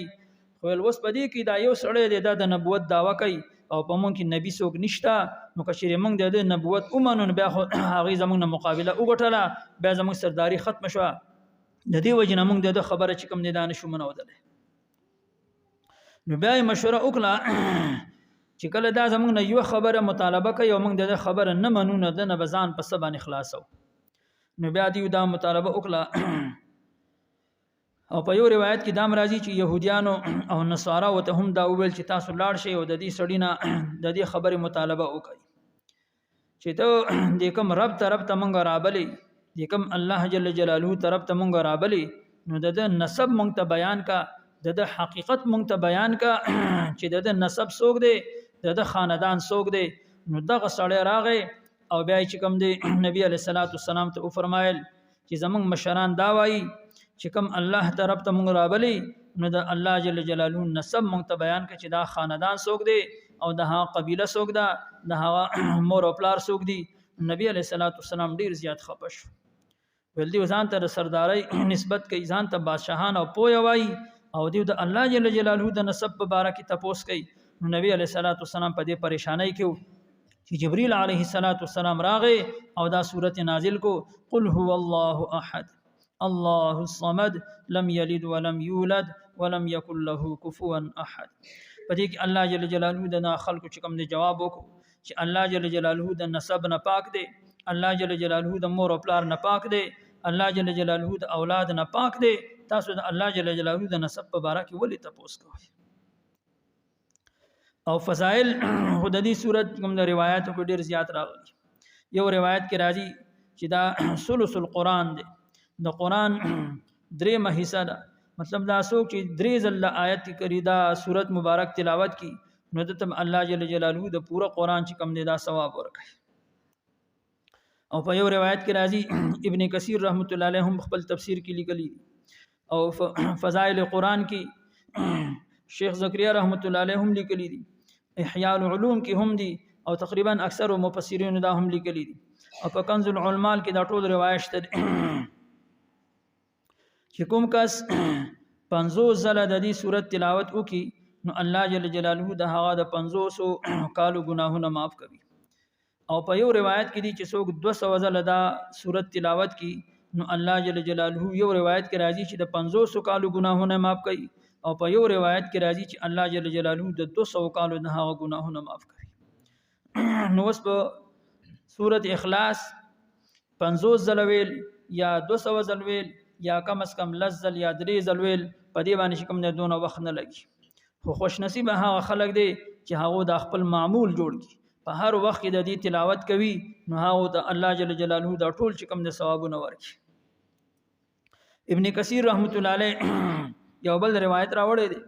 Speaker 1: خو اوس په دې کې دا یو سړی دی د نبوت داوا کوي او په مونږ کې نبی څوک نشته، نو که چیرې مونږ د نبوت ومنو بیا خو هغه زمونږ مقابله وګټله، بیا زمونږ سرداری ختم شوه. د دې وجه نه مونږ د خبره چې کوم نه دانه شو منودله. نو بیا مشوره وکړه چې کله دا زمونږ نه یو خبره مطالبه کوي او مونږ د خبره نه منو نه د نبزان په سبا نه خلاصو. نو بیا دی دا مطالبه وکړه او په یو روایت کې دام راځي چې يهوديانو او نصارا وته هم دا ویل چې تاسو لاړ شئ او د دې سړینا د دې خبره مطالبه وکړي چې ته د کوم رب طرف ته مونږ رابلې، د کوم الله جل جلاله طرف ته مونږ رابلې، نو د نسب مونږ ته بیان کا، د حقیقت مونږ ته بیان کا چې د نسب څوک دی، د خاندان څوک دی. نو دغه سړی راغی او بیا چې کوم دی نبی علیہ الصلوۃ والسلام ته فرمایل چې زمونږ مشران دا وایي چې کوم الله طرف ته مونږ رابلی نو د الله جل جلاله نسب مونږ ته بیان کړي چې دا خاندان څوک دی او د هغه قبیله څوک ده، د هغه مور او پلار څوک دي. نبی علیہ الصلوۃ والسلام ډیر زیات خپه شو، ول دی ځان ته سرداري نسبت کوي، ځان ته بادشاہان او پوی وای او دی د الله جل جلاله د نسب په باره کې تپوس کوي. نو نبی علیہ الصلوۃ والسلام په دې پریشانای کې چې جبريل علیه السلام راغی او دا سورته نازل کو قل هو الله احد الله الصمد لم يلد ولم يولد ولم يكن له كفوا احد. پدې کې الله جل جلاله د خلکو چې کوم دی جواب وکړو چې الله جل جلاله د نسب نه پاک دی، الله جل جلاله د مور او پلار نه پاک دی، الله جل جلاله د اولاد نه پاک دی. تاسو د الله جل جلاله د نسب په اړه کې ولې تاسو کوئ؟ او فضائل هددي صورت کوم د روایتو کو ډیر زیات راغلي. یو روایت کې راځي چې دا ثلث القرآن دی، د قرآن درېمه حصہ ده، مطلب دا څوک چې درې ځله آیت کړي دا سورت مبارک تلاوت کی نو د تم الله جل جلاله د پورا قرآن چې کوم دی دا ثواب ورکړي. او په یو روایت کې راځي ابن کثیر رحمت الله علیه هم خپل تفسیر کې لیکلي او فضائل قرآن کې شیخ زکریا رحمت الله علیه هم لیکلي دي، احیاء العلوم کې هم دي او تقریبا اکثر مفسرین دا هم لیکلي دي. او په کنز العلمال کې دا ټول روایت شته چې کوم کس 50 ځله د دې سورت تلاوت وکي نو الله جل جلاله د هغه د 500 کالو ګناهونه معاف کوي. او په یو روایت کې دي چې څوک 200 ځله دا سورت تلاوت کی نو الله جل جلاله یو روایت کې راځي چې د 500 کالو ګناهونه معاف کوي او په یو روایت کې راځي چې الله جل جلاله د 200 کالو د هغه ګناهونه معاف کوي. نو اوس په سورت اخلاص 50 ځله ویل یا 200 ځله ویل یا کم از کم لزل یا 3 ځله ویل په دې باندې کوم نه دونه وخت نه لګي. خو خوش نصیب هغه خلک دي چې هغه د خپل معمول جوړ کی په هر وخت د دې تلاوت کوي نو هغه د الله جل جلاله دا ټول چې کوم د ثوابونه ورکړي. ابن کثیر رحمت الله علیه یو بل روایت راوړی دی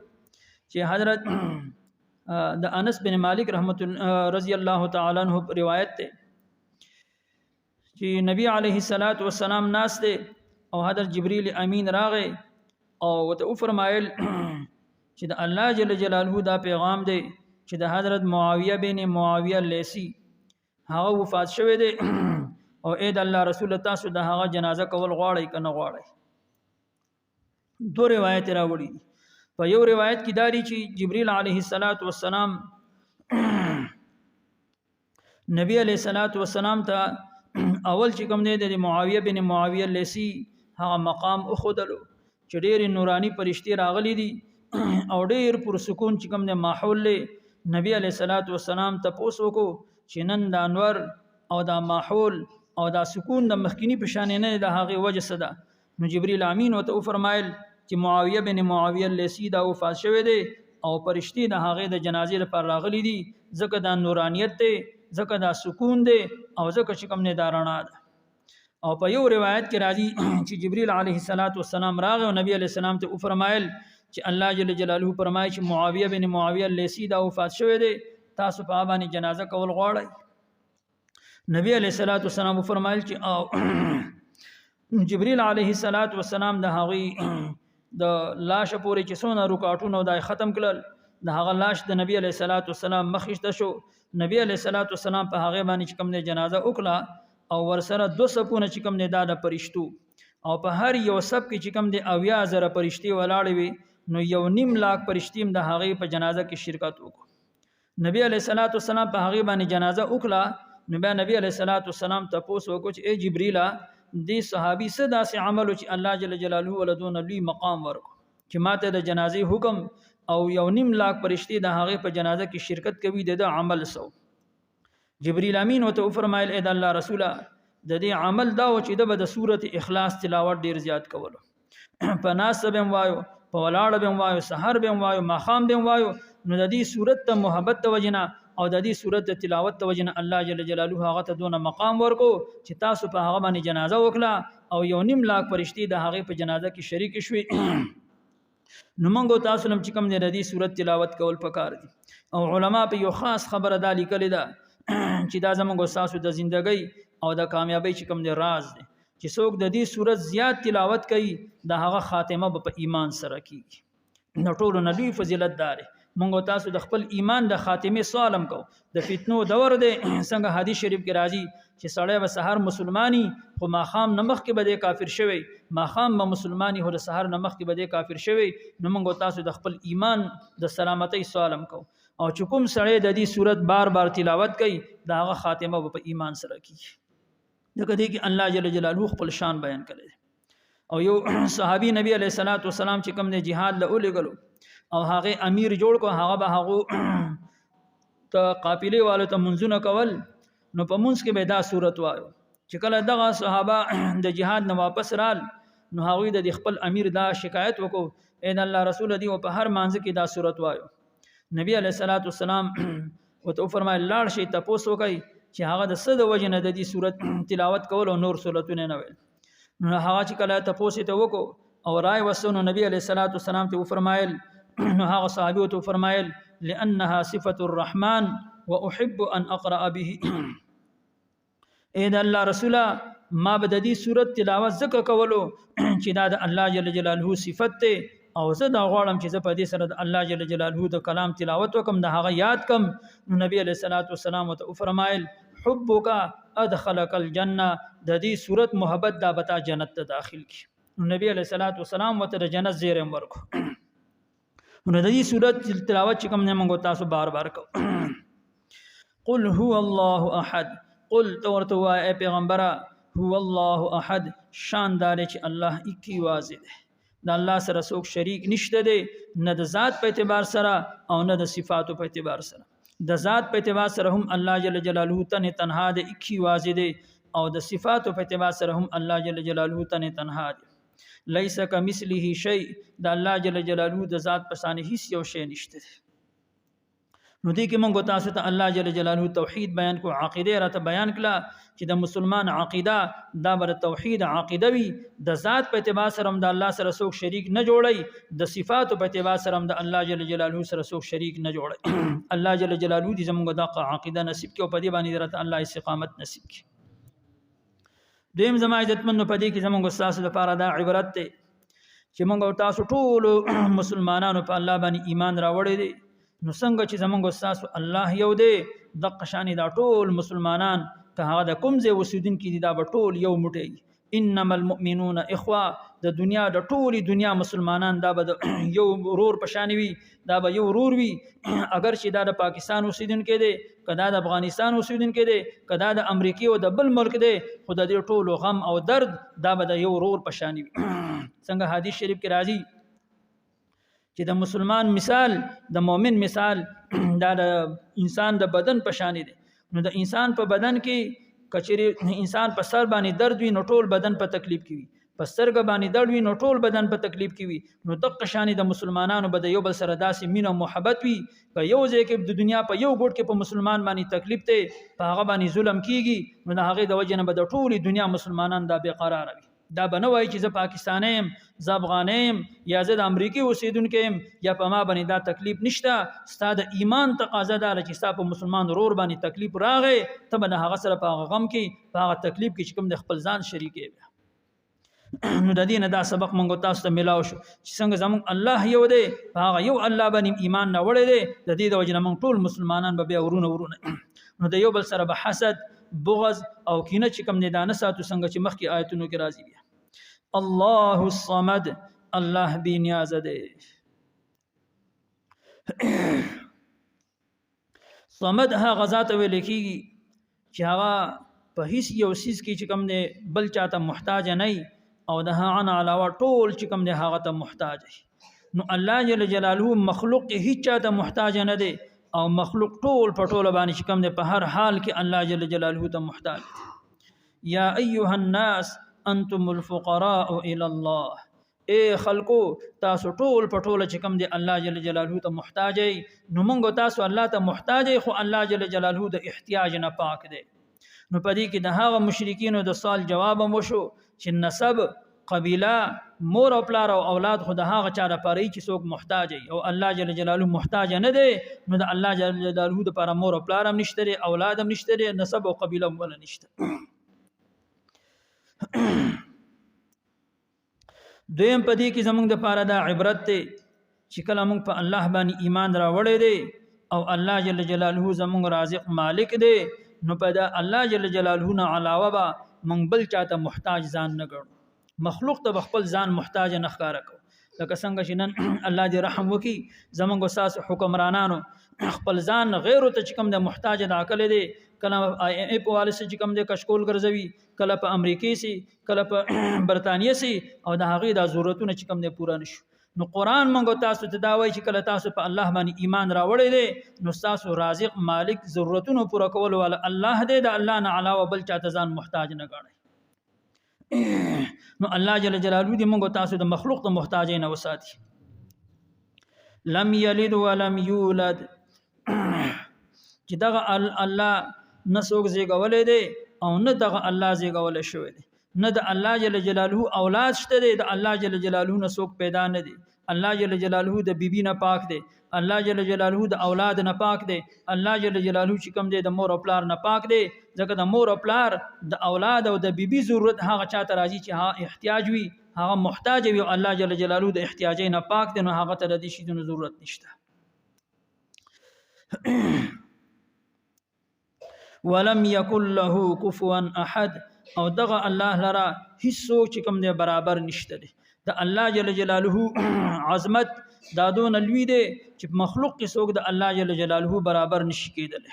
Speaker 1: چې حضرت د انس بن مالک رحمت رضی الله تعالی عنہ روایت ده چې نبی علیه الصلاۃ والسلام ناس ته او حضرت جبرئیل امین راغی او ته فرمایل چې د الله جل جلاله دا پیغام دی چې د حضرت معاویه بن معاویه لیسی هغه وفات شوی دی او اې د الله رسول تاسو د هغه جنازه کول غواړئ کنه غواړئ. دو روایت راوړي. په یو روایت کې داري چې جبرئیل علیه السلام نبی علیه السلام ته اول چې کوم دی د معاویه بن معاویه لیسی هغه مقام اخذلو چې ډېر نورانی فرشتي راغلي دي او ډېر پرسکون چې کوم دی ماحول له نبی علیه السلام ته پوسو کو چې نن د انور او دا ماحول او دا سکون د مخکینی په شان نه د هغه وجه صدا. نو جبرئیل امین وته فرمایل چې معاویه بن معاویه لیسی دا وفات شوی دی او فرشتي د هغه د جنازې لپاره راغلي دي، ځکه دا نورانیت دی، ځکه دا سکون دی او ځکه چې کوم نه دارنا ده. او په یو روایت کې راځي چې جبرئیل علیه السلام راغی او نبی علیه السلام ته فرمایل چې الله جل جلاله فرمایي چې معاویه بن معاویه لیسی دا وفات شوی دی، تاسو په باندې جنازه کول غواړئ؟ نبی علیه السلام فرمایل چې او جبرئیل علیه السلام د هغه د لاش پورې چې څونه رکعاتونه دای ختم کړل د هغه لاش د نبی علیه الصلاۃ والسلام مخشته شو. نبی علیه الصلاۃ والسلام په هغه باندې کوم نه جنازه وکړه او ورسره دو صفونه چې کوم نه د پرشتو او په هر یو سب کې چې کوم د اویا زره پرشتي ولاړې وي نو 1.5 لاک پرشتیم د هغه په جنازه کې شرکت وکړو. نبی علیه الصلاۃ والسلام په هغه باندې جنازه وکړه نو بیا نبی علیه الصلاۃ والسلام تاسو وکړو چې اے جبرئیل دې صحابي صدا سي عمل چې الله جل جلاله ولدون لوی مقام ورکو چې ماته د جنازې حکم او 1.5 لاک پرشتي د هغه په جنازه کې شرکت کوي د عمل سو. جبرئیل امین وته فرمایل اے د الله رسوله د دې عمل دا و چې د سورته اخلاص تلاوت ډیر زیات کولو په ناس بهم وایو په ولاړ بهم وایو سحر بهم وایو ماخام بهم وایو نو د دې سورته محبت توجنا او د دې سورته تلاوت توجنا الله جل جلاله هغه ته دون مقام ورکو چې تاسو په هغه باندې جنازه وکړه او 1.5 لاک پرشتي د هغه په جنازه کې شریک شوي. نو موږ تاسو نم چې کوم د دې سورته تلاوت کول پکار دي او علما په یو خاص خبره د لیکل ده چې دا زموږ تاسو د ژوندۍ او د کامیابی چې کوم دی راز دی چې څوک د دې صورت زیات تلاوت کوي د هغه خاتمه په ایمان سره کیږي. نو ټول نبی فضیلت دار مونږ تاسو د خپل ایمان د خاتمه سوالم کو د فتنو دور دی څنګه حدیث شریف کې راځي چې سړی به سحر مسلمانی خو ماخام نمخ کې بده کافر شوی ماخام به مسلمانی هو د سحر نمخ کې بده کافر شوی. نو مونږ تاسو د خپل ایمان د سلامتی سوالم کو او چې کوم سړی د دې صورت بار بار تلاوت کوي د هغه خاتمه په ایمان سره کیږي. دغه دې کې الله جل جلاله خپل شان بیان کړي او یو صحابي نبی علیه الصلاۃ والسلام چې کوم نه jihad له اولګلو او هغه امیر جوړ کو هغه به هغه ته قافله والو ته منځونه کول نو په منځ کې به دا صورت وایو چې کله دغه صحابه د jihad نه واپس رال نو هغه د خپل امیر دا شکایت وکړو اے الله رسول دی او په هر مانځ کې دا صورت وایو. نبی علیه الصلاۃ والسلام وته فرمایل لاړ شي تاسو کوي چې هغه د صد وجنه د دې صورت تلاوت کول او نور صورتونه نه ویل. نو هغه چې کله تاسو ته وکړو او رائے وسونو نبی علیہ الصلوۃ والسلام ته فرمایل نو هغه صحابي ته فرمایل لانها صفه الرحمن واحب ان اقرا به اے د الله رسوله ما به د دې صورت تلاوت زکه کولو چې دا د الله جل جلاله صفت ته او زه دا غواړم چې زه په دې سره د الله جل جلاله د کلام تلاوت وکم د هغه یاد کم. نو نبی علیہ الصلوۃ والسلام ته فرمایل حبک ادخلک الجنه د دې صورت محبت دا بتا جنت ته داخل کی. نبی علیہ الصلوۃ والسلام ته د جنت زیره ورکو. نو د دې صورت تلاوت چې کوم نه موږ تاسو بار بار کو قل هو الله احد قل تورته اے پیغمبره هو الله احد شاندار چې الله اکی واحد دی د الله سره څوک شریک نشته دی نه د ذات په اعتبار سره او نه د صفاتو په اعتبار سره. د ذات په اعتبار سره هم الله جل جلاله تنها د اکی واحد دی او د صفاتو په اعتبار سره هم الله جل جلاله تنها دی. لیس کمثله شیء د الله جل جلاله د ذات په شان هیڅ یو شی نشته دی. نو دې کې موږ تاسو ته الله جل جلاله توحید بیان کو عقیده راته بیان کړه چې د مسلمان عقیده دا بر توحید عقیده وي د ذات په اعتبار سره د الله سره څوک شریک نه جوړي د صفات په اعتبار سره د الله جل جلاله سره څوک شریک نه جوړي. الله جل جلاله دې زموږ د عقیده نصیب کړي او په دې باندې راته الله استقامت نصیب کړي. دیم زما عزتمن په دې کې زموږ استاد لپاره دا عبرت ده چې موږ تاسو ټول مسلمانانو په الله باندې ایمان راوړی دي. نو څنګه چې زمونږ استاد الله یو دی د قشانی دا ټول مسلمانان که هغه د کوم ځای اوسیدونکي دي دا به ټول یو موټی انما المؤمنون اخوه د دنیا د ټولي دنیا مسلمانان دا به یو ورور پشانی وي دا به یو ورور وي اگر چې دا د پاکستان اوسیدونکي دی کدا د افغانستان اوسیدونکي دی کدا د امریکای او د بل ملک دی خو د دې ټولو غم او درد دا به د یو ورور پشانی وي. څنګه حدیث شریف کې راځي چې د مسلمان مثال د مؤمن مثال دا د انسان د بدن په شان دی. نو د انسان په بدن کې کچری انسان په سر باندې درد وي نو ټول بدن په تکلیف کې وي په سترګ باندې درد وي نو ټول بدن په تکلیف کې وي. نو د قشانی د مسلمانانو به د یو بل سره داسې مینه او محبت وي په یو ځای کې د دنیا په یو ګوټ کې په مسلمان باندې تکلیف ته په هغه باندې ظلم کیږي نو د هغه د وجه نه به د ټولي دنیا مسلمانان دا بے قرار وي. دا بنوي چې زه پاکستاني يم زه افغاني يم یا زه د امریکای اوسیدونکو يم یا په ما باندې دا تکلیف نشته ستاسو د ایمان تقاضا ده چې تاسو په مسلمان ورور باندې تکلیف راغی ته به هغه سره په غم کې په هغه تکلیف کې چې کوم د خپل ځان شریکې نو د دې نه دا سبق مونږ تاسو ته ملاو شو چې څنګه زموږ الله یو دی هغه یو الله باندې ایمان نه وړی دی د دې د وجه نه مونږ ټول مسلمانان به بیا ورونه نو د یو بل سره به حسد بغض او کینه چې کوم نه دانه ساتو څنګه چې مخکې آیتونو کې راځي بیا الله الصمد الله بی نیاز دی صمد هغه ذات ویل کیږي چې هغه په هیڅ یو سیس کې چې کوم نه بل چاته محتاج نه او د هغه نه علاوه ټول چې کوم نه هغه ته محتاج نو الله جل جلاله مخلوق هیڅ چاته محتاج نه دی او مخلوق ټول په ټول باندې چې کوم نه په هر حال کې الله جل جلاله ته محتاج دی یا ایها الناس انتم الفقراء الى الله اے خلقو تاسو ټول په ټول چې کوم دی الله جل جلاله ته محتاج نو موږ تاسو الله ته محتاج خو الله جل جلاله د احتیاج نه پاک دی نو پدې کې د هغه مشرکینو د سوال جواب مو شو چې نسب قبیله مور او پلار او اولاد خو د هغه چا لپاره چې څوک محتاج او الله جل جلاله محتاج نه دی نو د الله جل جلاله لپاره مور او پلار هم نشته اولاد هم نشته نسب او قبیله هم ولا نشته دویم پدې کې زمونږ د پاره دا عبرت ته چې کله موږ په الله باندې ایمان راوړی دی او الله جل جلاله زمونږ رازق مالک دی نو په دا الله جل جلاله نه علاوه به موږ بل چاته محتاج ځان نه ګڼو مخلوق ته خپل ځان محتاج نه ښکاره کو لکه څنګه چې نن الله دې رحم وکي زمونږ استاد حکمرانانو خپل ځان غیر ته چې کوم د محتاج د عقل دی کله په والي سي چې کوم د کشکول ګرځوي کله په امریکای سي کله په برتانیې سي او د هغه د ضرورتونو چې کوم د پوره نشو نو قران مونږ تاسو ته دا وایي چې کله تاسو په الله باندې ایمان راوړی دی نو تاسو رازق مالک ضرورتونو پوره کول ول الله دې د الله نه علاوه بل چاته ځان محتاج نه ګڼي نو الله جل جلاله دې مونږ تاسو د مخلوق ته محتاج نه وساتي لم یلد ولم یولد چې دغه الله نسوک زیګولې دی او نه دغه الله زیګول شوی دی نه د الله جل جلاله اولاد شته دی د الله جل جلاله نسوک پیدا نه دی الله جل جلاله د بیبي نه پاک دی الله جل جلاله د اولاد نه پاک دی الله جل جلاله چې کوم دی د مور او پلار نه پاک دی ځکه د مور او پلار د اولاد او د بیبي ضرورت هغه چاته راځي چې هغه احتیاج وي هغه محتاج وي الله جل جلاله د احتیاج نه پاک دی نو هغه ته د دې شي د ضرورت نشته ولم يكن له كفوا احد او دغه الله لرا هیڅ چې کوم دی برابر نشته دی د الله جل جلاله عظمت دا دون لوی دی چې مخلوق کې څوک د الله جل جلاله برابر نشي کېدل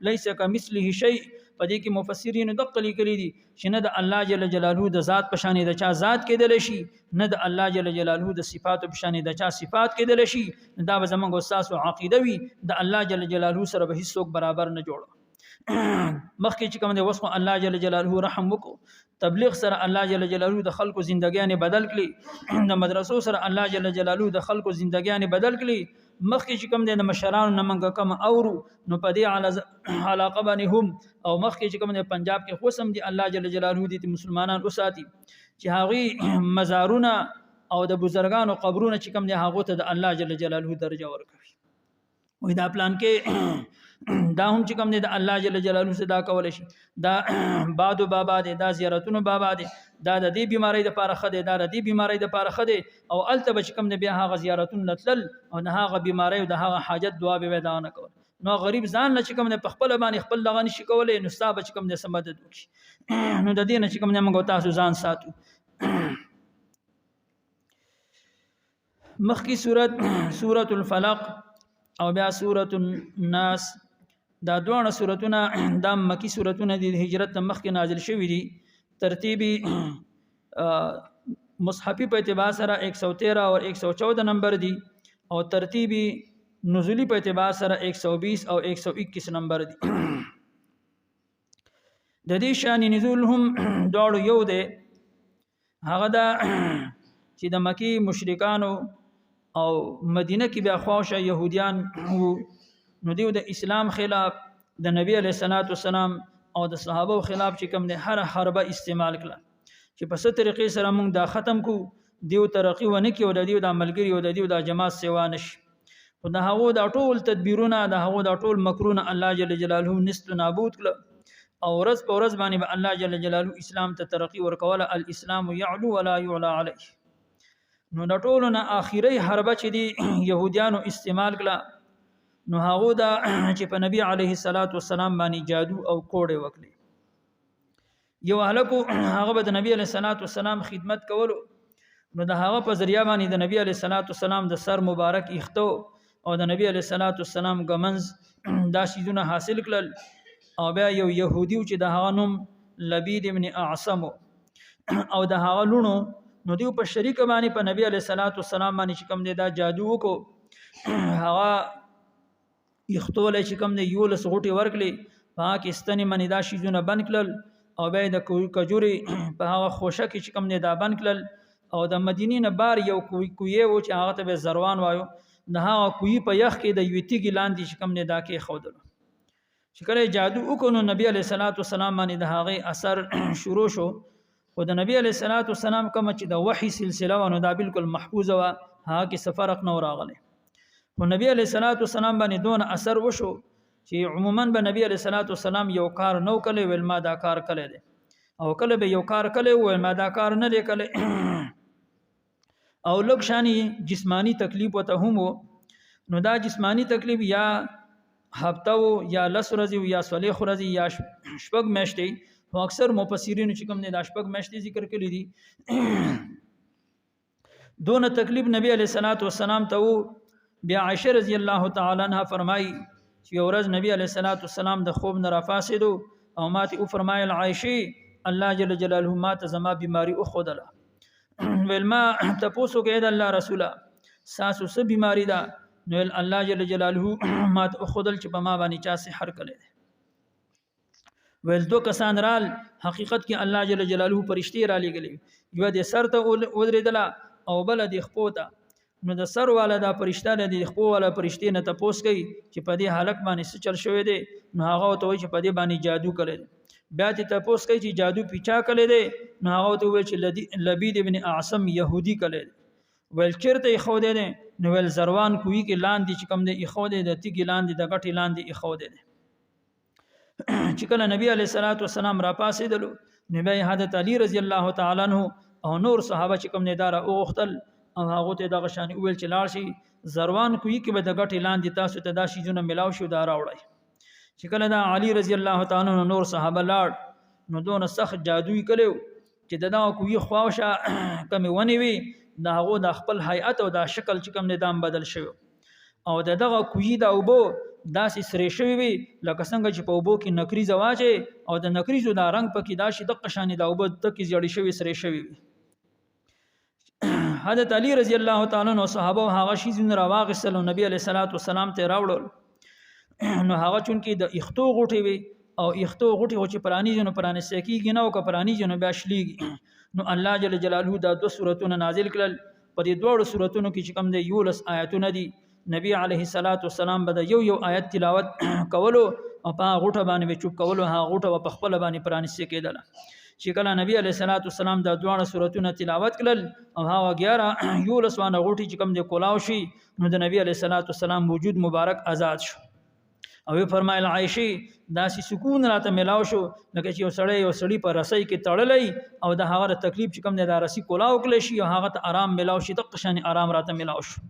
Speaker 1: ليس كمثله شيء پدې کې مفسرین دقل کړي دي چې نه د الله جل جلاله د ذات په شان د چا ذات کېدل شي نه د الله جل جلاله د صفات په شان د چا صفات کېدل شي دا به زمونږ استاد عقیده وي د الله جل جلاله سره به هیڅ برابر نه جوړ مخکې چې کوم دی وسو الله جل جلاله رحم وکړو تبلیغ سره الله جل جلاله د خلکو زندګیان بدل کړي د مدرسو سره الله جل جلاله د خلکو زندګیان بدل کړي مخکې چې کوم دی د مشرانو نه منګه کم اورو نو په دې علاقه باندې هم او مخکې چې کوم دی پنجاب کې خوسم دی الله جل جلاله دې مسلمانان اوساتي چې هغه مزارونه او د بزرګانو قبرونه چې کوم دی هغه ته د الله جل جلاله درجه ورکوي وې دا پلان کې دا هم چې کوم دی د الله جل جلاله صدا کول شي دا بادو بابا دی دا زیارتونو بابا دی دا د دې بیماری د پاره خده دا د دې بیماری د پاره خده او الته به چې کوم دی بیا هغه زیارتون لتل او نه هغه بیماری او د هغه حاجت دعا به ودا نه کول نو غریب ځان نه چې کوم دی په خپل باندې خپل دغه نشي کولای نو صاحب چې کوم دی سمدد وکړي نو د دې نه چې کوم دی موږ تاسو ځان ساتو مخکې سورۃ الفلق او بیا سورۃ الناس دا دوه سورتونه د مکی سورتونه د هجرت مخکې نازل شوې دي ترتیبی مصحفی په اعتبار سره 113 او 114 نمبر دي او ترتیبی نزولی په اعتبار سره 120 او 121 نمبر دي د دې شان نزول هم داړو یو دی هغه دا چې د مکی مشرکانو او مدینه کې بیا خواشه يهوديان نو دیو د اسلام خلاف د نبی علیہ الصلوۃ والسلام او د صحابه خلاف چې کوم د هر حربه استعمال کړه چې په ست طریقې سره موږ دا ختم کو دیو ترقی ونه کې او د دیو د عملګری او د دیو د جماعت سیوا نشي او د هغه د ټول تدبیرونه د هغه د ټول مکرونه الله جل جلاله نست نابود کړه او ورځ په ورځ باندې به الله جل جلاله اسلام ته ترقی ورکوله. الاسلام يعلو ولا يعلى عليه. نو د ټولو نه اخیری حربه چې دی يهوديانو استعمال کړه نو هغه دا چې په نبی عليه الصلاه والسلام باندې جادو او کوړه وکړي. یو هلکو هغه به د نبی عليه الصلاه والسلام خدمت کولو نو د هغه په ذریعہ باندې د نبی عليه الصلاه والسلام د سر مبارک اختو او د نبی عليه الصلاه والسلام ګمنز دا شیزونه حاصل کړل. او بیا یو يهودي چې د هغه نوم لبید ابن اعصم او د هغه لونو نو دیو په شریک باندې په نبی عليه الصلاه والسلام باندې چې کوم دی دا جادو وکړو هغه اختول چې کوم دی یو لس غوټي ورکړي پاکستاني منی دا شیزونه بند کړل او بیا د کجوري په هغه خوشه کې چې کوم دی دا بند کړل او د مدینې نه بار یو کوی و چې هغه ته زروان وایو د هغه کوی په یخ کې د یوتیګ لاندې چې کوم دی دا کې خودل چې کله جادو وکړو نبی عليه الصلاه والسلام باندې د هغه اثر شروع شو. خو د نبی عليه الصلاه والسلام کوم چې د وحي سلسله ونه دا بالکل محفوظه وا هغه کې سفرق نو راغله. خو نبی عليه الصلاه والسلام باندې دون اثر وشو چې عموما به نبی عليه الصلاه والسلام یو کار نو کله ول ما دا کار کله دي او کله به یو کار کله ول ما دا کار نه دی کله او لږ شانی جسمانی تکلیف وته هم نو دا جسمانی تکلیف یا هفته یا لس ورځې یا صلیخ ورځې یا شپږ میاشتې او اکثر مفسرین چې کوم نه د شپږ میاشتې ذکر کړی دي دون تکلیف نبی علیہ الصلوۃ والسلام ته بیا عائشہ رضی الله تعالی عنها فرمایي چې ورځ نبی علیہ الصلوۃ والسلام د خوب نه رافاسدو او ماته او فرمایل عائشہ الله جل جلاله ماته زما بیماری او خودله ول ما تاسو کې د الله رسوله ساسو څه بیماری ده نو الله جل جلاله ماته او خودل چې په ما باندې چا سحر کړي ول دو کسان رال حقیقت کې الله جل جلاله فرشتي را لګلې یو د سر ته ودرېدله او بل د خپوته نو د سر والا د فرشتہ د خپو والا فرشتي نه تپوس کوي چې په دې حالت باندې څه چل شوې دي نو هغه ته وایي چې په دې باندې جادو کړي بیا ته تپوس کوي چې جادو پیچا کړي دي نو هغه ته وایي چې لبید ابن اعصم يهودي کړي ول چیرته خو دې نو ول زروان کوی کې لاندې چې کم دې خو دې د تیګ لاندې د غټي لاندې خو دې چې کله نبی علیہ الصلوۃ والسلام را پاسې دلو نبی حضرت علی رضی الله تعالی عنہ او نور صحابه چې کوم نه دار او وختل او هغه ته د غشان اول چې لاړ شي زروان کوی کې به د غټي لاندې تاسو ته دا شي جون ملاو شو دا راوړی چې کله دا علی رضی الله تعالی عنہ نور صحابه لاړ نو دون سخت جادویی کړو چې دا کوی خواوشه کمی ونی وی دا هغه د خپل هيئت او د شکل چې کوم نظام بدل شوی او دغه کوی دا وبو داسې سری شوی وي لکه څنګه چې په وبو کې نکریز واچي او د نکریزو دا رنگ پکې دا شي د قشانې دا وبو تکي جوړی شوی سری شوی وي. حضرت علی رضی الله تعالی عنہ صحابه هغه شی زین راواغسل نبی علیہ الصلوۃ والسلام ته راوړل نو هغه چون کې د اختو غوټي وي او اختو غوټي چې پرانی جنو پرانی سکیږي نو که پرانی جنو بیا شلیږي نو الله جل جلاله دا دو سورتونه نازل کړل په دې دوه سورتونو کې چې کوم د یولس آیاتونه دي نبی علیه الصلاۃ والسلام به یو آیت تلاوت کولو او په غوټه باندې چوپ کولو ها غوټه په خپل باندې پرانیسته کېدله چې کله نبی علیه الصلاۃ والسلام دا دوه سورتونه تلاوت کړل او ها 11 یولس وانه غوټي چې کوم د کولاو شي نو د نبی علیه الصلاۃ والسلام وجود مبارک آزاد شو او فرمایله عائشہ داسې سکون راته ملاو شو لکه چې یو سړی په رسۍ کې تړلې او د هغه تکلیف چې کوم نه دا رسۍ کولاو کړی شي او هغه ته آرام ملاو شي د قشان آرام راته ملاو شو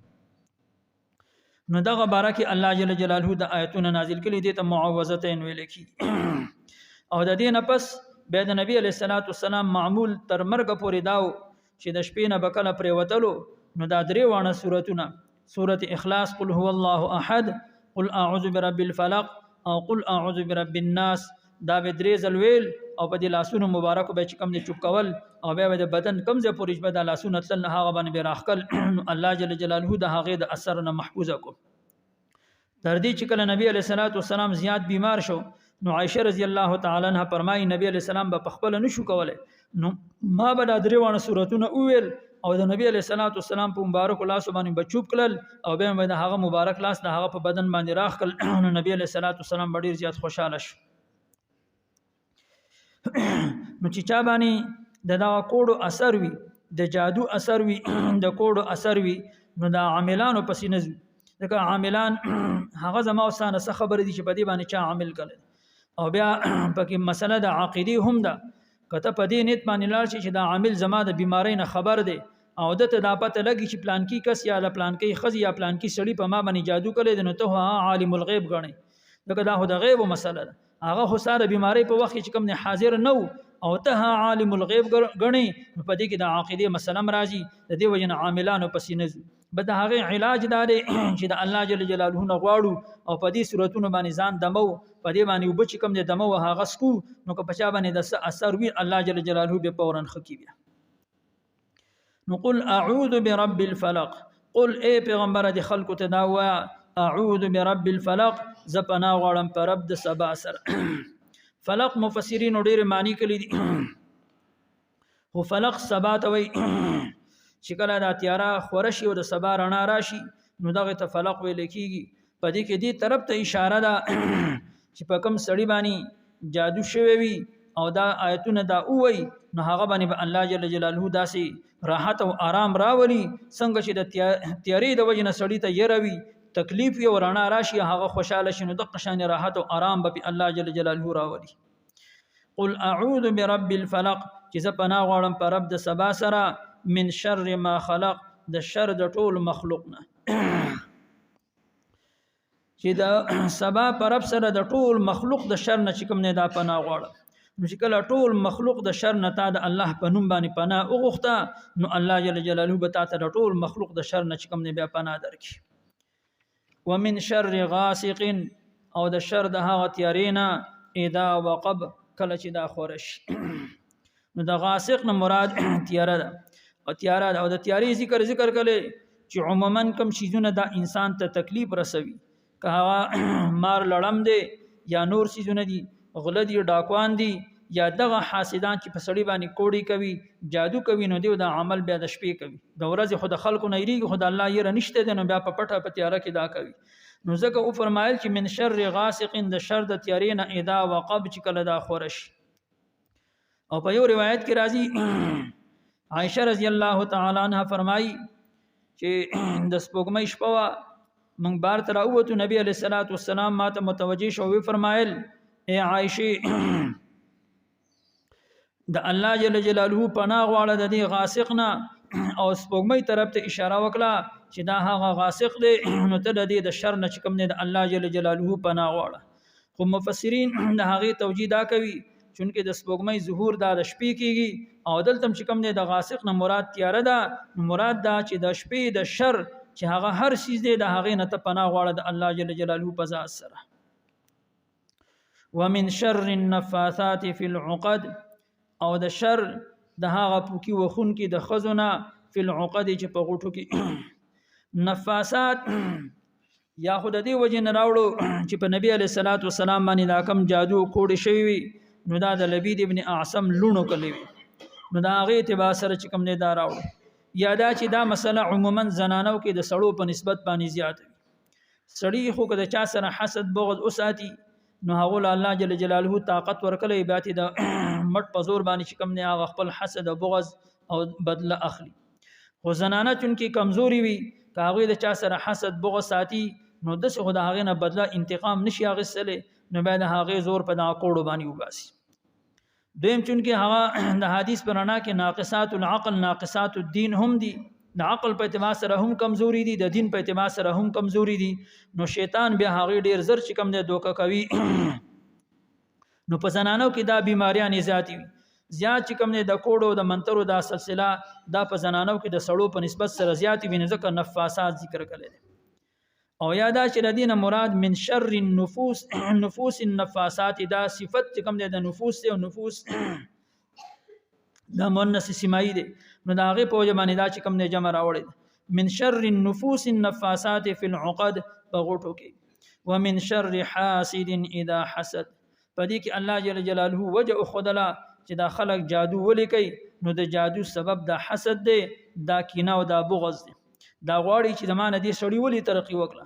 Speaker 1: نو دغه بارکه الله جل جلاله د آیتونه نازل کړي دي ته معوذتين ویل کی او د دې نه پس به د نبی علیہ الصلوۃ والسلام معمول تر مرګ پورې داو چې د شپې نه بکله پرې وتلو نو دا درې وانه سورتونه سورۃ اخلاص قل هو الله احد قل اعوذ برب الفلق او قل اعوذ برب الناس دا به درې ځلویل او په دې لاسونو مبارک به چې کم دي چوپ کول او بیا د بدن کم ځای پورې به د لاسونو تل هغه باندې به راخل الله جل جلاله د هغه د اثر نه محفوظ کو تر دې چې کله نبی علیہ الصلوۃ والسلام زیات بیمار شو نو عائشہ رضی الله تعالی عنها فرمایي نبی علیہ السلام به خپل نشو کوله نو ما به د درې وانه سوراتونه اویل او د نبی علیہ الصلوۃ والسلام په مبارک لاس باندې بچوب کړل او به د هغه مبارک لاس د هغه په بدن باندې راخل نو نبی علیہ الصلوۃ والسلام ډیر زیات خوشاله شو نو چې چا باندې د دا کوډو اثر وي د جادو اثر وي د کوډو اثر وي نو دا عاملانو پسې نه ځي ځکه عاملان هغه زما وسانه څه خبر دي چې په دې باندې چا عامل کړي او بیا پکې مسله د عقیده هم ده کته په دې نیت باندې لاړ شي چې دا عامل زما د بیماری نه خبر دی او دته دا پته لګي چې پلان کې کس یا د پلان کې خزي یا پلان کې سړی په ما باندې جادو کړي نو ته عالم الغیب غني دغه دا هو د غیب مسله ده هغه خو ساره بیماری په وخت چې کوم نه حاضر نو او ته عالم الغیب غني په دې کې د عقیده مسله راځي د دې وجه نه عاملانو پسې نه بد هغه علاج دار چې د الله جل جلاله نه غواړو او په دې صورتونو باندې ځان دمو په دې باندې وب چې کوم دې دمو هغه سکو نو که په چا باندې د اثر وی الله جل جلاله به پورن خکی بیا نو قل اعوذ برب الفلق قل اي پیغمبر د خلق ته دا وا اعوذ برب الفلق زپنا غړم پر رب د سبا سر فلق مفسرین ډېر معنی کړي دي هو فلق سبا ته وي چې کله د تیارا خورشي او د سبا رڼا راشي نو دغه ته فلق ویل کیږي په دې کې دې طرف ته اشاره ده چې په کوم سړی باندې جادو شوی وي او دا آیتونه دا وای نو هغه باندې به الله جل جلاله داسي راحت او آرام راولي څنګه چې د تیارې د وجه نه سړی ته يروي تکلیف یو رڼا راشي هغه خوشاله شنو د قشان راحت او آرام به الله جل جلاله راولي قل اعوذ برب الفلق چې ز پناه غواړم پر رب د سبا سره من شر ما خلق د شر د ټول مخلوق نه چې د سبا پر رب سره د ټول مخلوق د شر نه چې کوم نه دا پناه غواړم نو چې کله ټول مخلوق د شر نه تا د الله په نوم باندې پناه وغوښته نو الله جل جلاله به تا ته د ټول مخلوق د شر نه چې کوم نه بیا پناه درکړي ومن شر غاسق او د شر د هغه تیارینا اذا وقب کله چې دا خورش نو د غاسق نه مراد تیاره ده او تیاره او د تیاری ذکر کړي چې عموما کم شیزونه دا انسان ته تکلیف رسوي که هغه مار لړم دی یا نور شیزونه دي غله دي ډاکوان دي یا دغه حاسدان چې په سړی باندې کوړی کوي جادو کوي نو دی دا عمل بیا د شپې کوي د ورځې خود خلکو نه یریږي خود الله یې رنشته دی نو بیا په پټه په تیاره کې دا کوي نو ځکه او فرمایل چې من شر غاسق د شر د تیارې نه اذا وقب چې کله دا خورش او په یو روایت کې راځي عائشہ رضی الله تعالی عنها فرمایي چې د سپوږمۍ شپه موږ بار تر اوته نبی علیہ الصلوۃ والسلام ماته متوجي شو وی فرمایل اے عائشہ د الله جل جلاله پناه غواړه د دې غاسق نه او سپوږمۍ طرف ته اشاره وکړه چې دا هغه غاسق دی نو ته د دې د شر نه کوم نه د الله جل جلاله پناه غواړه خو مفسرین د هغه توجیه دا کوي چونکه د سپوږمۍ ظهور دا د شپې کیږي او دلته چې کوم نه د غاسق نه مراد تیاره ده مراد دا چې د شپې د شر چې هغه هر شي دی د هغه نه ته پناه غواړه د الله جل جلاله په ذات سره ومن شر النفاثات في العقد او د شر د هغه پوکي وخون کې د خزونه فی العقد چې په غوټو کې نفاسات یا خود دې وجه نه راوړو چې په نبی علیہ الصلوۃ والسلام باندې دا کم جادو کوډ شوی نو دا د لبید ابن اعصم لونو کلی نو دا هغه تبا سره چې کم نه دا راوړو یا دا چې دا مسله عموما زنانو کې د سړو په نسبت باندې زیات سړی خو که د چا سره حسد بغض اوساتی نو هغه الله جل جلاله طاقت ورکړي بیات د مټ په زور باندې چې کم نه هغه خپل حسد او بغض او بدله اخلي خو زنانه چون کې کمزوري وي کاغه د چا سره حسد بغض ساتي نو د څه خدای هغه نه بدله انتقام نشي اغسله نو بعد هغه زور په دا کوړو باندې وباسي دویم چون کې هغه د حدیث پرانا کې ناقصات العقل ناقصات الدين هم دي د عقل په اعتبار سره هم کمزوري دي د دین په اعتبار سره هم کمزوري دي نو شیطان بیا هغه ډیر زر چې کم نه دوکه کوي نو په زنانو کې دا بیماریاں ذاتی زیات چې کم نه د کوډو د منترو دا سلسله دا په زنانو کې د سړو په نسبت سره زیاتی ویني ځکه نفاسات ذکر کړل او یادا چې د دینه مراد من شر النفوس نفوس النفاسات دا صفت چې کم نه د نفوس او نفوس دا مؤنث سمائی دی نو دا هغه په جمعنی دا چې کم نه جمع راوړي من شر النفوس النفاسات في العقد بغوټو کې ومن شر حاسد اذا حسد پدې کې الله جل جلاله وجه خدلا چې دا خلق جادو ولي کوي نو د جادو سبب دا حسد دی دا کینه او دا بغض دی دا غواړي چې زمانه دې سړی ولي ترقی وکړه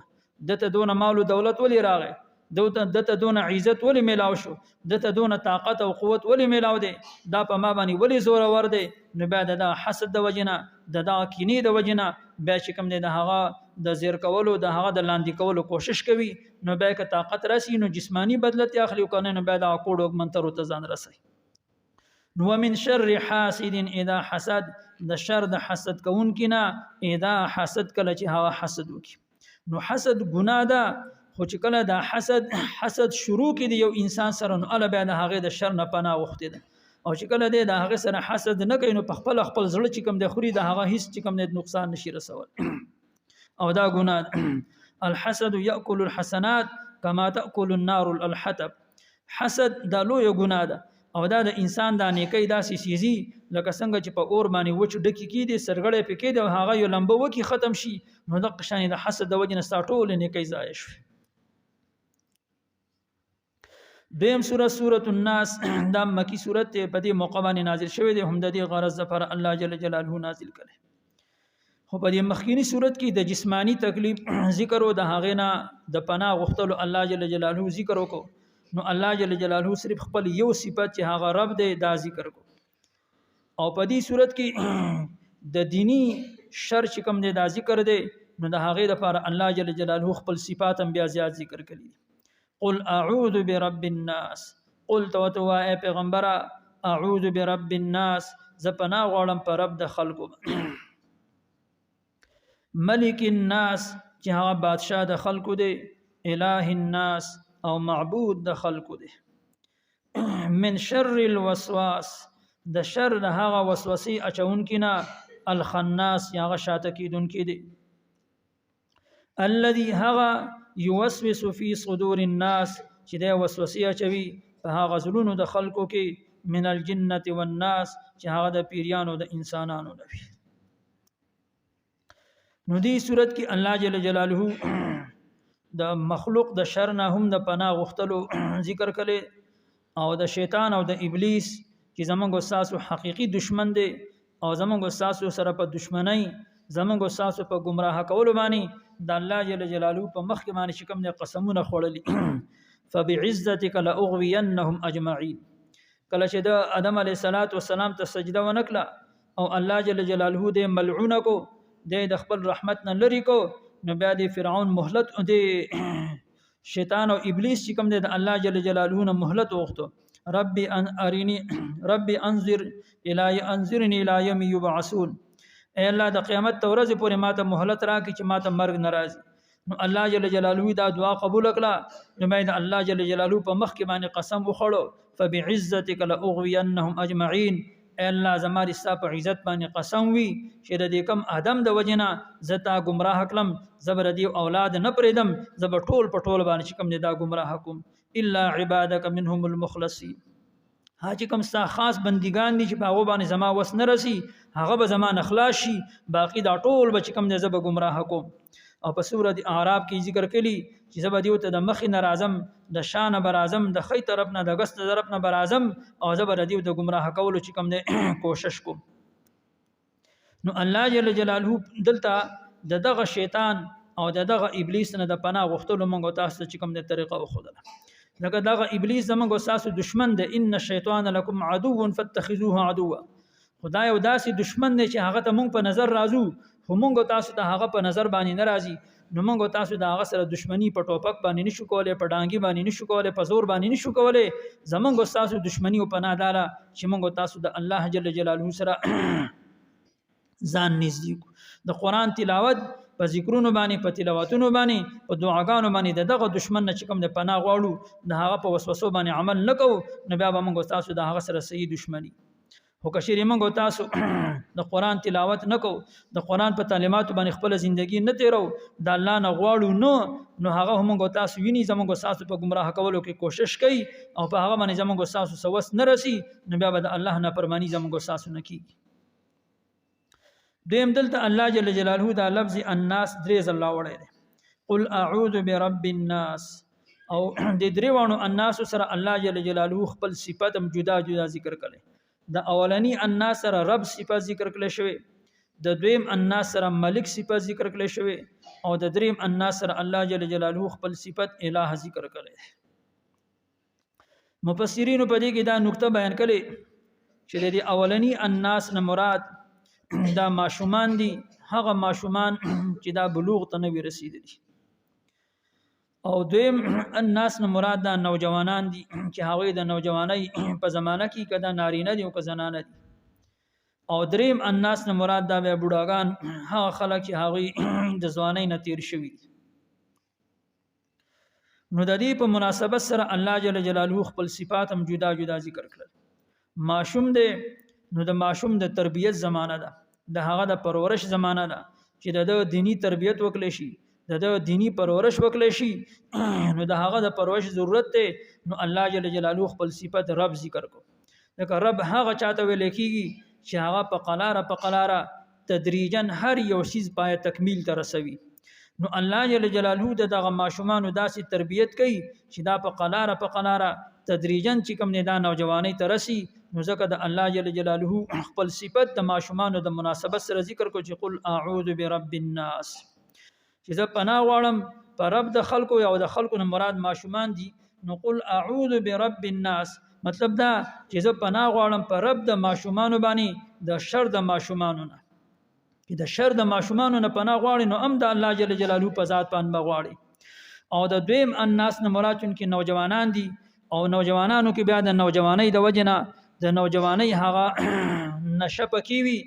Speaker 1: دته دون مال او دولت ولي راغی دته دون عزت ولې میلاو شو دته دون طاقت او قوت ولې میلاو دی دا په ما باندې ولې زور ور دی نو بیا د حسد د وجنه د کینې د وجنه بیا چې کوم دی د هغه د زیر کولو د هغه د لاندې کولو کوشش کوي نو بیا که طاقت راسي نو جسمانی بدلت اخلي او کنه نو بیا د کوډ منتر ته ځان رسي نو من شر حاسد اذا حسد د شر د حسد کون کنا اذا حسد کله چې هغه حسد وکي نو حسد ګناه ده خو چې کله د حسد شروع کړي یو انسان سره نو الله بیا د هغه د شر نه پناه وخته ده او چې کله د هغه سره حسد نه کوي نو په خپل زړه چې کوم د خوري د هغه هیڅ چې کوم د نقصان نشي رسول او دا ګناه الحسد ياكل الحسنات كما تاكل النار الحطب حسد دا لوی ګناه ده او دا د انسان د نیکی داسې سيزي لکه څنګه چې په اور باندې وچ ډکی کیدي سرګړې پکې دی هغه یو لمبه وکی ختم شي نو د قشان د حسد د وجنه ساټول نیکی ضایع شي دیم سورۃ الناس دا مکی سورۃ په دې موقع باندې نازل شوې ده هم د دې غرض لپاره الله جل جلاله نازل کړي خو په دې مخکینی سورۃ کې د جسمانی تکلیف ذکر او د هغه نه د پناه غختلو الله جل جلاله ذکر وکړو نو الله جل جلاله صرف خپل یو صفت چې هغه رب دی دا ذکر کو او په دې صورت کې د دینی شر چې کوم دی دا ذکر دی نو د هغه لپاره الله جل جلاله خپل صفات هم بیا زیات ذکر کړي قل اعوذ برب الناس قل تو اے پیغمبر اعوذ برب الناس زپنا غړم پر رب د خلقو ملک الناس چې هغه بادشاہ د خلقو دی الہ الناس او معبود د خلقو دی من شر الوسواس د شر د هغه وسوسې اچون کینا الخناس یاغه شاته کیدون کی دی الذي هغه يوسوس في صدور الناس چې د وسوسې اچوي په هغه زلونو د خلقو کې من الجنه والناس چې هغه د پیریانو د انسانانو دی نو دې صورت کې الله جل جلاله د مخلوق د شر نه هم د پناه غختلو ذکر کړي او د شیطان او د ابلیس چې زمونږ استاد حقيقي دشمن دی او زمونږ استاد سره په دشمنی زمونږ استاد په گمراه کول باندې د الله جل جلاله په مخ کې باندې کوم د قسمونه خوړلي فبعزتك لاغوينهم اجمعين کله چې د ادم علیه السلام ته سجده ونکړه او الله جل جلاله دې ملعون کو د خپل رحمت نه لري کو نو بیا د فرعون مهلت د شیطان او ابلیس چې کوم د الله جل جلاله نه مهلت وغوښته ربي انظرني الى يوم يبعثون اے الله د قیامت ورځې پورې ماته مهلت راکړي چې ماته مرګ ناراضي نو الله جل جلاله دا دعا قبول کړه نو مې الله جل جلاله په مخ کې باندې قسم وخړو فبعزتك لاغوينهم اجمعين اے الله زماري صاحب عزت باندې قسم وی چې د کم ادم د وجنه زتا گمراه کلم زبر دی اولاد نه پریدم زبر ټول پټول باندې کم دا گمراه کوم الا عبادك منهم المخلصين هاجی کوم ستا خاص بندگان دي چې باغ باندې زما وس نه رسی هغه به زما نخلاص شي باقی دا ټول به کوم دې زب گمراه کوم او په سورۃ اعراف کې ذکر کړي چې زب دیو ته د مخ نه اعظم د شان بر اعظم د خې طرف نه د غست طرف نه بر اعظم او زبر دیو د گمراه کولو چې کوم دې کوشش کوم نو الله جل جلاله دلته دغه شیطان او دغه ابلیس نه د پناه غوښتلو مونږ تاسو چې کوم دې طریقه وخدله لکه دغه ابلیس زموږ تاسو دشمن دی ان الشیطان لكم عدو فاتخذوه عدوا خدای او داسې دشمن دی چې هغه ته مونږ په نظر راځو خو مونږ تاسو ته هغه په نظر باندې ناراضي نو مونږ تاسو د هغه سره دشمنی په ټوپک باندې نشو کولای په ډانګي باندې نشو کولای په زور باندې نشو کولای زموږ تاسو دشمنی او پناه دارا چې مونږ تاسو د الله جل جلاله سره ځان نږدې د قران تلاوت په ذکرونو باندې په تلاوتونو باندې په دعاګانو باندې دغه دشمن نه کوم د پناه غواړو د هغه په وسوسو باندې عمل نکو نو بیا به موږ تاسو د هغه سره صحیح دشمنی هو کشیر موږ تاسو د قران تلاوت نکو د قران په تعلیمات باندې خپل ژوندۍ نه تیرو د الله نه غواړو نو هغه موږ تاسو ویني زموږ تاسو په گمراه کولو کې کوشش کوي او په هغه باندې زموږ تاسو سوس نه رسی نو بیا به د الله نه پرمانی زموږ تاسو نه کی دیم دلته الله جل جلاله دا لفظ الناس درې ځله وړي قل اعوذ برب الناس او د دریوانو الناس سره الله جل جلاله خپل صفات هم جدا جدا ذکر کړي د اولنی الناس سره رب صفات ذکر کړي شوی د دویم الناس سره ملک صفت ذکر کړل شوی او د دریم الناس سره الله جل جلاله خپل صفت الہ ذکر کړل. مفسرین په دې کې دا نقطه بیان کړي چې د اولنی الناس نه مراد دا ماشومان دي، هغه ماشومان چې دا بلوغ ته نه رسیدلي، او دویم الناس نه مراد دا نوجوانان دي چې هغه د نوجوانۍ په زمانہ کې کدا نارینه دي او که زنانه دي، او دریم الناس نه مراد دا به بوډاګان هغه خلک چې هغه د ځوانۍ نه تیر شوي. نو د دې په مناسبت سره الله جل جلاله خپل صفات هم جدا جدا ذکر کړل. ماشوم دی نو د ماشوم د تربیت زمانہ ده، د هغه د پرورش زمانہ ده چې د دینی تربیت وکړي شي، د دینی پرورش وکړي شي، نو د هغه د پرورش ضرورت ته نو الله جل جلاله خپل صفت رب ذکر کو. لکه رب هغه چاته ویل کیږي چې هغه په قلاره تدریجا هر یو شیز پای تکمیل ته رسوي. نو الله جل جلاله دغه ماشومان داسې تربیت کوي چې دا په قلاره تدریجا چې کوم نه دا نوجواني ته رسی. نو ځکه د الله جل جلاله خپل صفت د ماشومان د مناسبت سره ذکر کو چې قل اعوذ برب الناس، چې زه پناه غواړم په رب د خلکو او د خلکو نه مراد ماشومان دي. نو قل اعوذ برب الناس مطلب دا چې زه پناه غواړم په رب د ماشومان باندې د شر د ماشومان نه، چې د شر د ماشومان نه پناه غواړي نو هم د الله جل جلاله په ذات باندې بغواړي. او د دویم الناس نه مراد چې نوجوانان دي، او نوجوانانو کې بیا د نوجوانۍ د وجنه د نوجوانۍ هغه نشه پکې وي،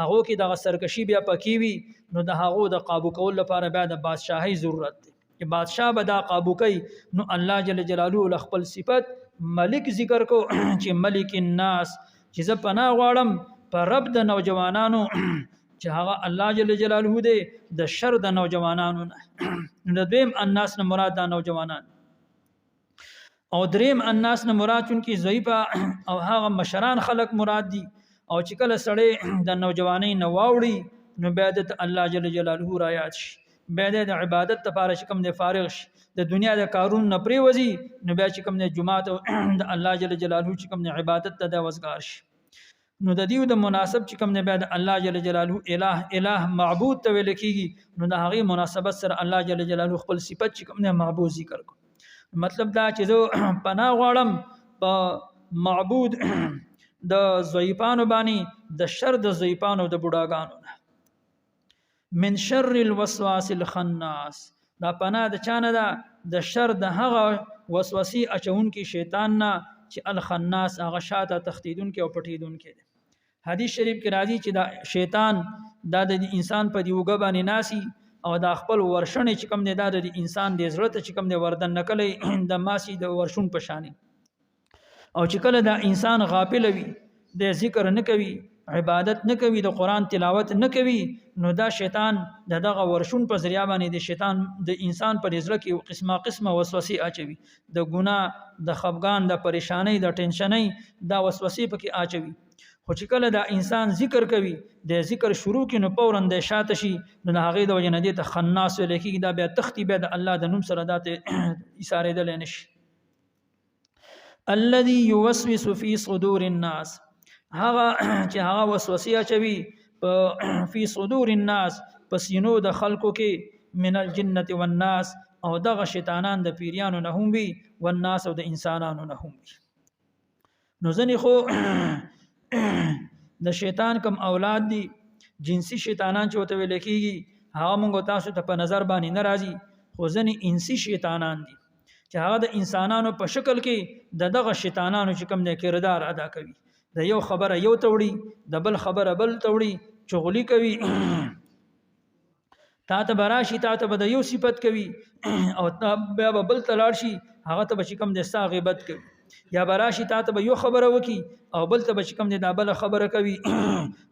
Speaker 1: هغه کې د سرکشي بیا پکې وي، نو د هغه د قابو کول لپاره بیا د بادشاہي ضرورت دی چې بادشاہ به دا قابو کوي. نو الله جل جلاله خپل صفت ملک ذکر کو چې ملک الناس، چې زه پناه غواړم په رب د نوجوانانو چې هغه الله جل جلاله دی د شر د نوجوانانو نه. نو دویم الناس نه مراد د نوجوانان، او دریم الناس نه مراد چونکی ضعیفه او هغه مشران خلق مراد دي. او چې کله سړی د نوجوانۍ نه واوړي نو بیا د الله جل جلاله را یاد شي، بیا د عبادت لپاره چې کوم د فارغ شي، د دنیا د کارون نه پریوزي، نو بیا چې کوم د جمعات د الله جل جلاله چې کوم د عبادت ته د وزګار شي. نو د دیو د مناسب چې کوم نه بیا د الله جل جلاله الہ معبود ته ویل کیږي، نو د هغه مناسبت سره الله جل جلاله خپل صفت چې کوم نه معبود ذکر کو. مطلب دا چې زه پناه غواړم په معبود د ضعیفانو باندې د شر د ضعیفانو د بوډاګانو نه. من شر الوسواس الخناس، دا پناه د چانه ده؟ د شر د هغه وسوسې اچونکي شیطان نه چې الخناس هغه شاته تختیدونکي او پټیدونکي دی. حدیث شریف کې راځي چې دا شیطان دا د انسان په دی وګ باندې ناسي او دا خپل ورشنې چې کوم نه دا د انسان د ضرورت چې کوم نه وردن نکلې د ماسي د ورشون پشاني، او چې کله دا انسان غافل وي، د ذکر نه کوي، عبادت نه کوي، د قران تلاوت نه کوي، نو دا شیطان دغه ورشون په ذریعہ باندې د شیطان د انسان پر ځل کې قسمه وسوسې اچوي، د ګناه، د خفګان، د پریشانی، د ټینشنۍ دا وسوسې پکې اچوي. خو چې کله دا انسان ذکر کوي، د ذکر شروع کې نو پورن د شاته شي، نو هغه د وجه نه دي ته خناس ولیکي، دا بیا تختی به د الله د نوم سره داته اشاره دل نشي. الذي يوسوس في صدور الناس، هغه چې هغه وسوسه اچوي په صدور الناس پسینو د خلکو کې، من الجنه والناس، او دغه شیطانان د پیریانو نه هم وي، والناس او د انسانانو نه هم وي. نو ځنې خو د شیطان کم اولاد دي، جنسی شیطانان چې وته ویل کېږي، هغه موږ تاسو ته په نظر باندې ناراضي، خو ځنې انسی شیطانان دي چې هغه د انسانانو په شکل کې دغه شیطانانو چې کوم د کردار ادا کوي، د یو خبره یو توړي، د بل خبره بل توړي، چغلی کوي، تا ته براشي، تا ته به یو صفت کوي، او بیا بل تلاړ شي، هغه ته به کوم د ستا غیبت کوي، یا براشي تا ته به یو خبره وکي او بل ته به کوم د بل خبره کوي.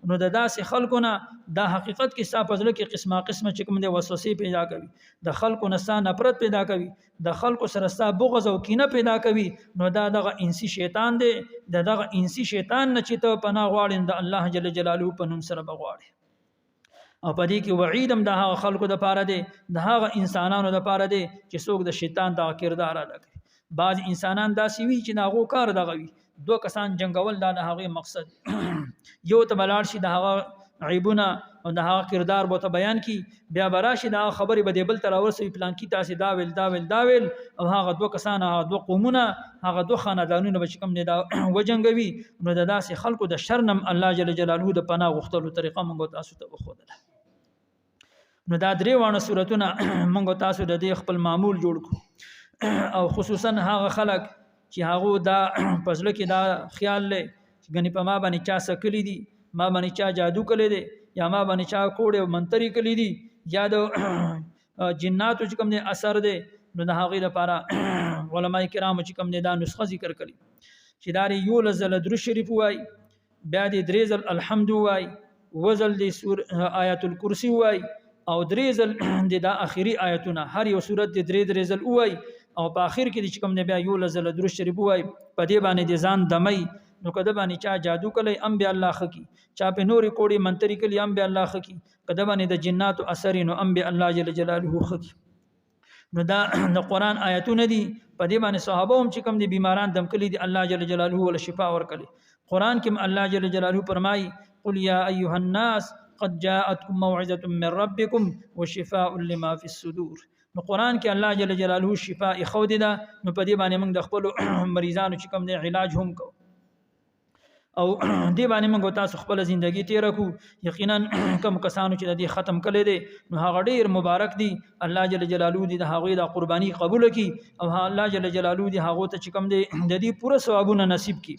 Speaker 1: نو د داسې خلکو نه دا حقیقت کې ستا په ځل کې قسمه چې کوم د وسوسې پیدا کوي، د خلکو نه ستا نفرت پیدا کوي، د خلکو سره ستا بغض او کینه پیدا کوي، نو دا دغه انسی شیطان دی. دغه انسی شیطان نه چې ته پناه غواړې د الله جل جلاله په نوم سره بغواړې. او په دې کې وعید هم د هغه خلکو د پاره دی، د هغه انسانانو د پاره دی چې څوک د شیطان د کردار ادا کوي. بعض انسانان داسې وي چې ناغو کار دغه وي، دو کسان جنگول دا د هغه مقصد یو ته بلار شي د هغه عیبونه او د هغه کردار به ته بیان کی بیا براشي دا خبرې به دی بل تر ورسې پلان کی تاسو دا ویل او هغه دوه کسان هغه دوه قومونه هغه دوه خاندانونه به کوم نه دا وجنګوي نو د داسې خلکو د شرنم الله جل جلاله د پناه غوښتلو طریقه موږ تاسو ته وښودله. نو دا درې وانه صورتونه موږ تاسو د دې خپل معمول جوړ کو او خصوصا هغه خلک چې هغه دا پزله کې دا خیال لې غني په ما باندې چا سکلی دي ما باندې چا جادو کړی دی یا ما باندې چا کوړ او منتری کړی دي یا د جناتو چې کوم نه اثر دی نو د هغه لپاره علما کرام چې کوم نه دا نسخه ذکر کړي چې دا یو لزل درو شریف وای بیا د دریزل الحمد وای وزل د سور آیات الکرسی وای او دریزل د اخیری آیتونه هر یو سورت د دریزل وای او په اخر کې چې کوم نه بیا یو لزل درو شریف وای په دې باندې د ځان دمي نو کده باندې چا جادو کلی ام بیا الله خکی چا په نوري کوړي منتری کلی ام بیا الله خکی کده باندې د جنات او اثر نو ام بیا الله جل جلاله خکی نو دا د قران آیتونه دي په دې باندې صحابه هم چې کوم دي بیماران دم کلی دي الله جل جلاله ول شفاء ور کلی قران کې الله جل جلاله فرمای قل یا ایها الناس قد جاءتكم موعظه من ربكم وشفاء لما في الصدور نو قران کې الله جل جلاله شفاء خود ده نو په دې باندې موږ د خپل مریضانو چې کوم دي علاج هم کو او دی باندې موږ تاسو خپل ژوندۍ تیر کو یقینا کوم کسانو چې د دې ختم کړي دي نو هغه ډیر مبارک دي الله جل جلاله دې د هغه د قرباني قبول کړي او الله جل جلاله دې هغه ته چې کوم دي د دې پوره ثوابونه نصیب کړي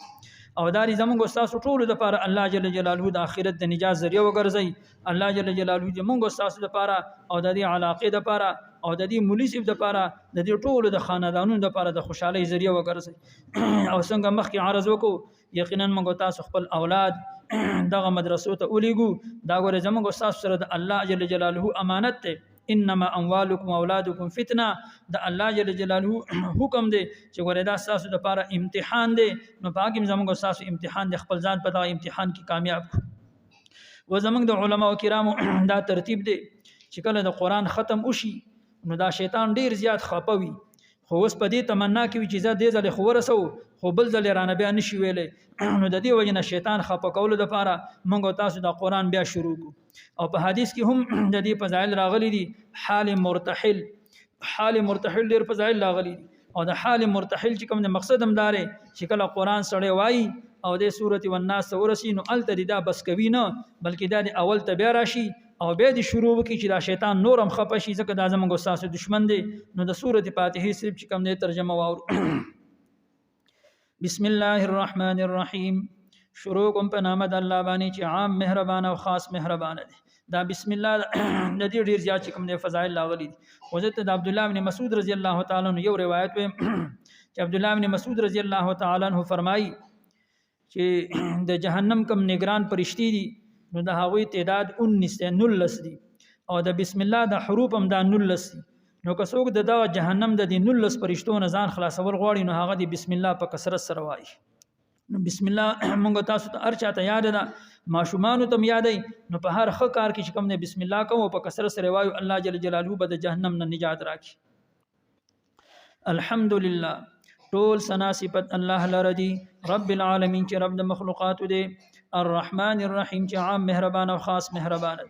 Speaker 1: او داري زموږ تاسو ټول د لپاره الله جل جلاله د آخرت د نجات ذریعہ وګرځي الله جل جلاله دې موږ تاسو لپاره او د دې علاقې لپاره او د دې مليسب د لپاره د دې ټول د خاندانونو لپاره د خوشحالي ذریعہ وګرځي او څنګه مخکې عرض وکړو یقینا موږ تاسو خپل اولاد دغه مدرسو ته ولېګو دا غره زموږ تاسو سره د الله جل جلاله امانت ته انما اموالکم واولادکم فتنه د الله جل جلاله حکم دی چې غره دا تاسو د لپاره امتحان دی نو پاکیم زموږ تاسو امتحان د خپل ځان په دا امتحان کې کامیاب و زموږ د علما او کرامو دا ترتیب دی چې کله د قران ختم وشي نو دا شیطان ډیر زیات خپوي خو اوس په دې تمنا کوي چې زه دې ځل خو ورسو خو بل ځل رانه بیا نشي ویلې نو د دې وجنه شیطان خپه کول د لپاره موږ تاسو د قران بیا شروع کو او په حدیث کې هم د دې فضایل راغلي دي حال مرتحل ډیر فضایل راغلي دي او د حال مرتحل چې کوم د مقصد هم دار چې کله قران سره وایي او د سورته والناس ورسی نو الته دا بس کوي نه بلکې دا د اول ته بیا راشي او بیا د شروع وکي چې دا شیطان نورم خپه شي ځکه دا زموږ ساسو دشمن دی نو د سورته فاتحه صرف چې کوم د ترجمه واورو بسم الله الرحمن الرحیم شروع کوم په نام د الله باندې چې عام مهربان او خاص مهربان دی دا بسم الله د دې ډیر زیات کوم د فضایل لاغلي حضرت عبد الله بن مسعود رضی الله تعالی عنہ یو روایت و چې عبد الله بن مسعود رضی الله تعالی عنہ فرمایي چې د جهنم کم نگران پرشتي دي نو د هغوی تعداد 19 دي او د بسم الله د حروف هم د 19 دي نو که څوک د جهنم د 19 فرشتو نه ځان خلاصول غواړي نو هغه د بسم الله په کثرت سره وایي نو بسم الله موږ تاسو ته ارچا ته یاد ده ماشومان ته یادې نو په هر ښه کار کې چې کوم نه بسم الله کوو په کثرت سره وایو الله جل جلاله به د جهنم نه نجات راکړي الحمدلله ټول ثنا صفت الله لردي رب العالمین چې رب د مخلوقات دی الرحمن الرحیم چې عام مهربان او خاص مهربان دی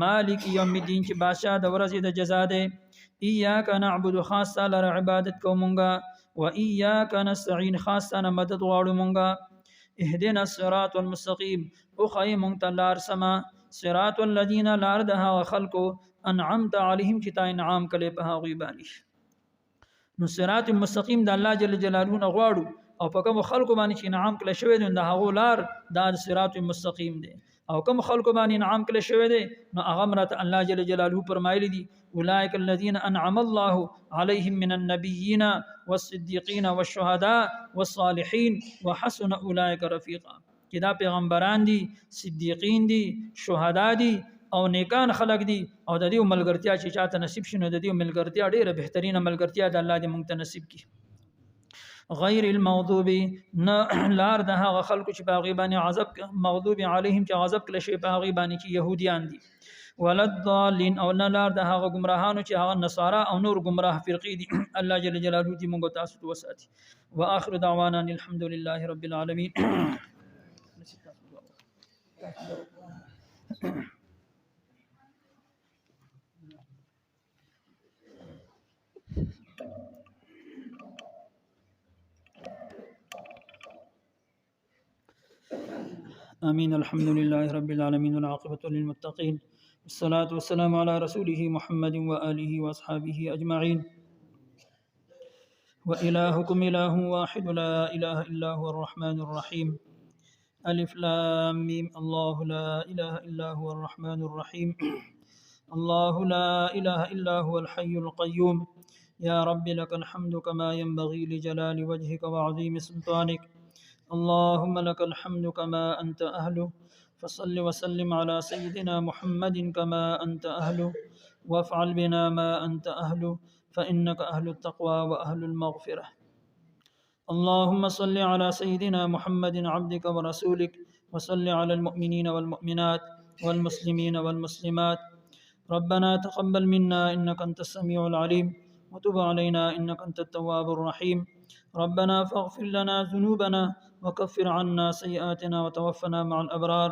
Speaker 1: مالک یوم الدین چې بادشاہ د ورځې د جزا دی ایاک نعبد خاص تعالی عبادت کومونګه و ایاک نستعين خاص تعالی مدد غواړو مونږه اهدنا الصراط المستقيم او خای مونږ ته لار سما صراط الذين لار ده خلقو انعمت عليهم چې تا انعام کړي په هغه باندې نو صراط المستقيم د الله جل جلاله غواړو او په کوم خلکو باندې چې انعام کړي شوی دی د هغه لار د صراط المستقيم دی او کوم خلکو باندې انعام کړي شوی دی نو هغه مرته الله جل جلاله فرمایلی دي اولئک الذين انعم الله عليهم من النبيين والصديقين والشهداء والصالحين وحسن اولئک رفیقا کدا پیغمبران دي صدیقین دي شهدا دي او نیکان خلق دي او د دې ملګرتیا چې چاته نصیب شنو د دې ملګرتیا ډیره بهترینه ملګرتیا د الله دې مونږ ته نصیب کړي غیر المغضوب نه لار د هغه خلکو چې باغی باندې عذاب مغضوب علیهم چې عذاب کله شي باغی باندې چې يهوديان دي ولد ضالین او نه لار د هغه گمراهانو چې هغه نصارا او نور گمراه فرقې دي الله جل جلاله دې موږ تاسو ته وساتي واخر دعوانا الحمد لله رب العالمين آمين. الحمد لله رب العالمين والعاقبة للمتقين والصلاة والسلام على رسوله محمد وآله وأصحابه أجمعين. وإلهكم إله واحد لا إله إلا هو الرحمن الرحيم. ألف لام ميم. الله لا إله إلا هو الرحمن الرحيم. الله لا إله إلا هو الحي القيوم. يا رب لك الحمد كما ينبغي لجلال وجهك وعظيم سلطانك. اللهم لك الحمد كما أنت أهله، فصل وسلم على سيدنا محمد كما أنت أهله، وافعل بنا ما أنت أهله، فإنك أهل التقوى وأهل المغفرة. اللهم صل على سيدنا محمد عبدك ورسولك، وصل على المؤمنين والمؤمنات والمسلمين والمسلمات. ربنا تقبل منا إنك أنت السميع العليم، وتب علينا إنك أنت التواب الرحيم. ربنا فاغفر لنا ذنوبنا وكفر عنا سيئاتنا وتوفنا مع الأبرار.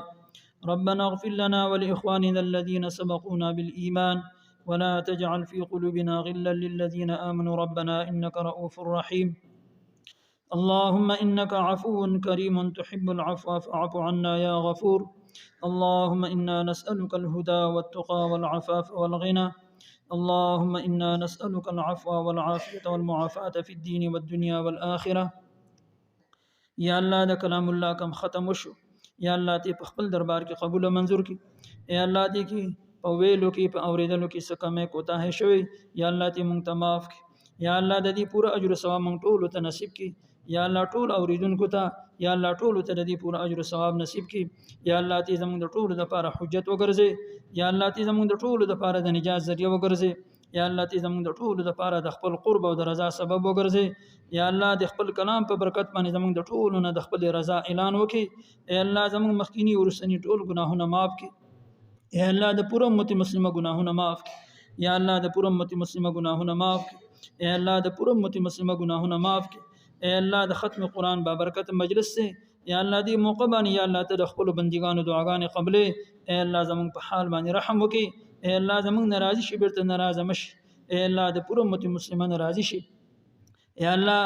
Speaker 1: ربنا اغفر لنا ولإخواننا الذين سبقونا بالإيمان، ولا تجعل في قلوبنا غلا للذين آمنوا ربنا إنك رؤوف رحيم. اللهم إنك عفو كريم تحب العفو فاعف عنا يا غفور. اللهم إنا نسألك الهدى والتقى والعفاف والغنى. اللهم إنا نسألك العفو والعافية والمعافاة في الدين والدنيا والآخرة. یا الله د کلام الله کم ختم وشو، یا الله ته په خپل دربار کې قبول او منظور کړي. یا الله دې کې په ویلو کې په اوریدلو کې څه کمه کوتاه شوی، یا الله ته مونږ ته معاف کړي. یا الله د دې پوره اجر او ثواب مونږ ټول ته نصیب کړي. یا الله ټول اوریدونکو ته، یا الله ټول ته د دې پوره اجر او ثواب نصیب کړي. یا الله ته زموږ د ټول لپاره حجت وګرځي. یا الله ته زموږ د ټول لپاره د نجات ذریعہ وګرځي. یا الله ته زموږ د ټول لپاره د خپل قرب او د رضا سبب وګرځي. یا الله د خپل کلام په برکت باندې زموږ د ټولو نه د خپل رضا اعلان وکړي. ای الله زموږ مخکینی او وروستنی ټول ګناهونه معاف کړي. ای الله د پوره امت مسلمه ګناهونه معاف کړي. یا الله د پوره امت مسلمه ګناهونه معاف کړي. ای الله د پوره امت مسلمه ګناهونه معاف کړي. ای الله د ختم قرآن بابرکت مجلس سے یا الله دې موقع باندې یا الله ته د خپل بندګانو دعاګانې قبلې. ای الله زموږ په حال باندې رحم وکړي. ای الله زموږ ناراضي شي بیرته ناراضه مشي. ای الله د پوره امت مسلمان راضي شي. یا الله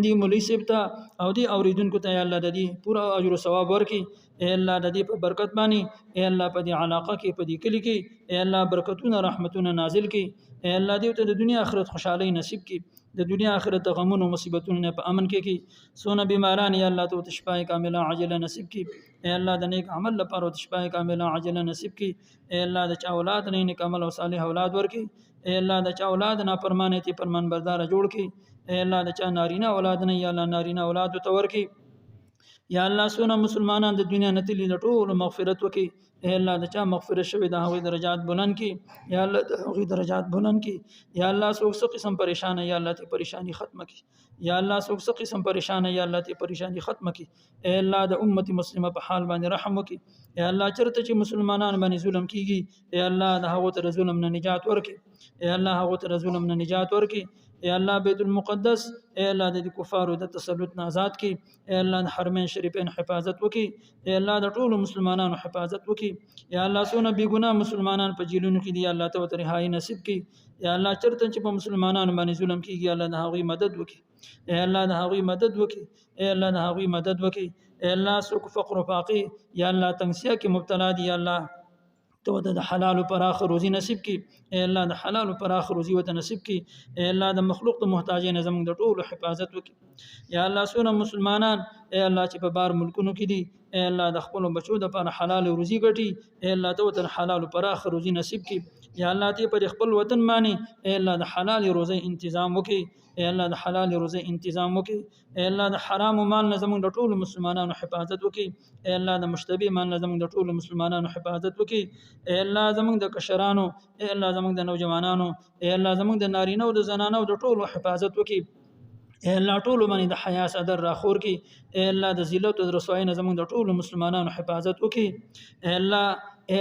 Speaker 1: دې مولوی صاحب ته او دې اوریدونکو ته یا الله د دې پوره اجر او ثواب ورکړي. ای الله د دې په برکت باندې ای الله په دې علاقه کې په دې کلی کې ای الله برکتونه رحمتونه نازل کړي. ای الله دې ته د دنیا آخرت خوشحالي نصیب کړي. د دنیا آخرت د غمونو مصیبتونو په امن کې سونه بیماران یا الله ته شفای کامله عاجله نصیب کړي. ای الله د نیک عمل لپاره شفای کامله عاجله نصیب کړي. ای الله د چا اولاد نه نیک عمل او صالح اولاد ورکړي. ای الله د چا اولاد نه پرمانه تی پرمان بردار جوړ کړي. ای الله د چا نارینه اولاد نه یا الله نارینه اولاد تو ورکړي. یا الله سونه مسلمانان د دنیا نتلی د ټول مغفرت وکړي. ای الله د چا مغفرت شوی د هغوی درجات بلند کړي. یا الله د هغوی درجات بلند کړي. یا الله څوک څه قسم پریشان یا الله ته پریشانی ختم کړي. یا الله څوک څه قسم پریشان یا الله ته پریشانی ختم کړي. ای الله د امت مسلمه په حال باندې رحم وکړي. ای الله چرته چې مسلمانان باندې ظلم کیږي ای الله د هغو ته ظلم نه نجات ورکړي. ای الله هغو ته ظلم نه نجات ورکړي. ای الله بیت المقدس ای الله د کفارو د تسلط نه آزاد کړي. ای الله د حرمین شریفین حفاظت وکړي. ای الله د ټولو مسلمانانو حفاظت وکړي. یا الله سونه بی ګناه مسلمانان په جیلونو کې دی الله ته رهایی نصیب کړي. یا الله چرته چې په مسلمانانو باندې ظلم کیږي الله د هغوی مدد وکړي. ای الله د هغوی مدد وکړي. ای الله د هغوی مدد وکړي. ای الله څوک فقر او فاقه یا الله تنگسیا کې مبتلا دي یا الله تو د حلال او پراخ روزي نصیب کړي. ای الله د حلال او پراخ روزي وته نصیب کړي. ای الله د مخلوق ته محتاج نه زموږ د ټولو حفاظت وکړي. یا الله سونه مسلمانان ای الله چې په بار ملکونو کې دي ای الله د خپل بچو د پر حلال روزي ګټي. ای الله ته د حلال او پراخ روزي نصیب کړي. یا الله ته پر خپل وطن باندې ای الله د حلال روزي تنظیم وکړي. ای الله د حلال روزي تنظیم وکړي. ای الله د حرام مال نه زموږ د ټولو مسلمانانو حفاظت وکړي. ای الله د مشتبه مال نه زموږ د ټولو مسلمانانو حفاظت وکړي. ای الله زموږ د کشرانو ای الله زموږ د نوجوانانو ای الله زموږ د نارینه او د زنانو د ټولو حفاظت وکړي. ای الله ټولو باندې د حیا صدر راخور کی. ای الله د ذلت او رسوایی نه زموږ د ټولو مسلمانانو حفاظت وکړي. ای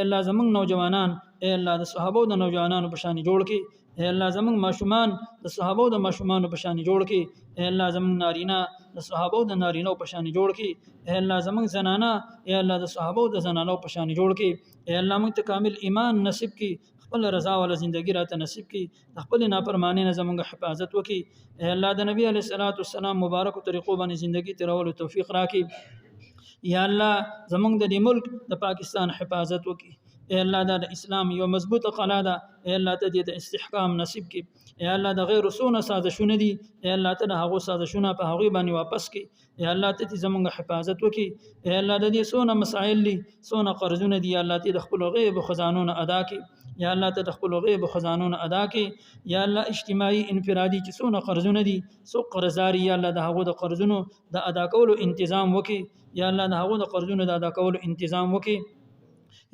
Speaker 1: الله زموږ نوجوانان ای الله د صحابه او د نوجوانانو په شان جوړ کی. اے الله زمونږ ماشومان د صحابو د ماشومان په شان جوړ کړي اے الله زمونږ نارینه د صحابو د نارینو په شان جوړ کړي اے الله زمونږ زنانه اے الله د صحابو د زنانو په شان جوړ کړي اے الله موږ ته کامل ایمان نصیب کړي خپل رضا ول زندگی راته نصیب کړي خپل نافرمانی نه زمونږ حفاظت وکړي اے الله د نبی علیه الصلاۃ والسلام مبارک طریقو باندې زندگی تیرولو توفیق راکړي یا الله زمونږ د دې ملک د پاکستان حفاظت وکړي اے الله د اسلام یو مضبوطه قلعه ده اے الله ته دې استحکام نصیب کړي اے الله د غیر سونه سازشونه دي اے الله ته د هغو سازشونه په هغه باندې واپس کړي اے الله ته زمونږ حفاظت وکړي اے الله د دې سونه مسائل دي سونه قرضونه دي یا الله ته د خپل غیب خزانون ادا کړي یا الله ته د خپل غیب خزانون ادا کړي یا الله اجتماعي انفرادي چې سونه قرضونه دي سو قرضاري یا الله د هغو د قرضونو د ادا کولو تنظیم وکړي یا الله د هغو د قرضونو د ادا کولو تنظیم وکړي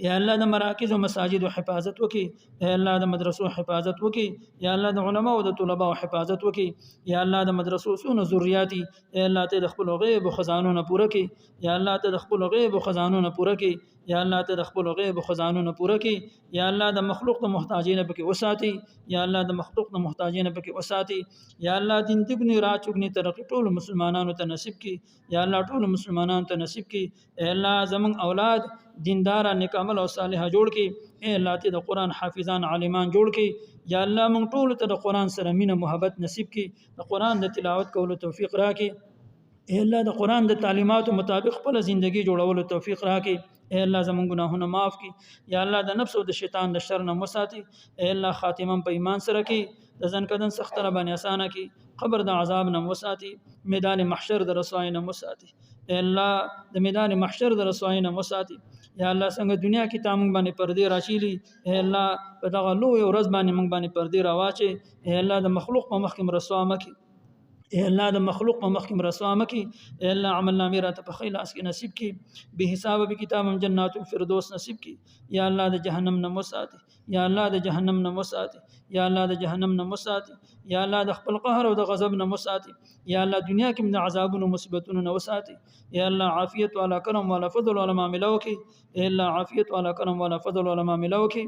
Speaker 1: یا الله د مراکز او مساجد او حفاظت وکي یا الله د مدرسو حفاظت وکي یا الله د علما او د طلبه او حفاظت وکي یا الله د مدرسو سونه ذریاتي یا الله ته د خپل غیب او خزانونه پوره کړي یا الله ته د خپل غیب او خزانونه پوره کړي یا الله ته د خپل غیب او خزانونه پوره کړي یا الله د مخلوق د محتاجین پکې وساتي یا الله د مخلوق د محتاجین پکې وساتي یا الله دین دګنی راچګنی ترقی ټول مسلمانانو ته نصیب کړي یا الله ټول مسلمانانو ته نصیب کړي اے الله زمون اولاد دیندار نیک عمل او صالح جوړ کړي اے الله ته د قران حافظان عالمان جوړ کړي یا الله مونږ ټول ته د قران سره مینه محبت نصیب کړي د قران د تلاوت کولو توفیق راکړي اے الله د قران د تعلیماتو مطابق خپل ژوندۍ جوړولو توفیق راکړي اے الله زمون ګناهونه معاف کړي یا الله د نفس او د شیطان د شر نه مساتي اے الله خاتمه په ایمان سره کړي د ځن کدن سخت را باندې اسانه کړي قبر د عذاب نه مساتي میدان محشر د رسوای نه مساتي اے الله د میدان محشر د رسوای نه مساتي یا الله څنګه دنیا کې تامن باندې پردې راشيلي اے الله په دغه لوی ورځ باندې موږ باندې پردې راواچي اے الله د مخلوق په مخ کې رسوا مکي اے الله د مخلوق په مخ کې رسوا مکي اے الله عمل نامې راته په خیر لاس کې نصیب کړي به حساب به کتاب جنات الفردوس نصیب کړي یا الله د جهنم نه مساتي یا الله د جهنم نه مساتي یا الله د جهنم نه مساتي یا الله د خپل قهر او د غضب نه مساتي یا الله دنیا کې من عذابونو مصیبتونو نه وساتي یا الله عافیت والا کرم والا فضل والا معاملو کې اے الله عافیت والا کرم والا فضل والا معاملو کې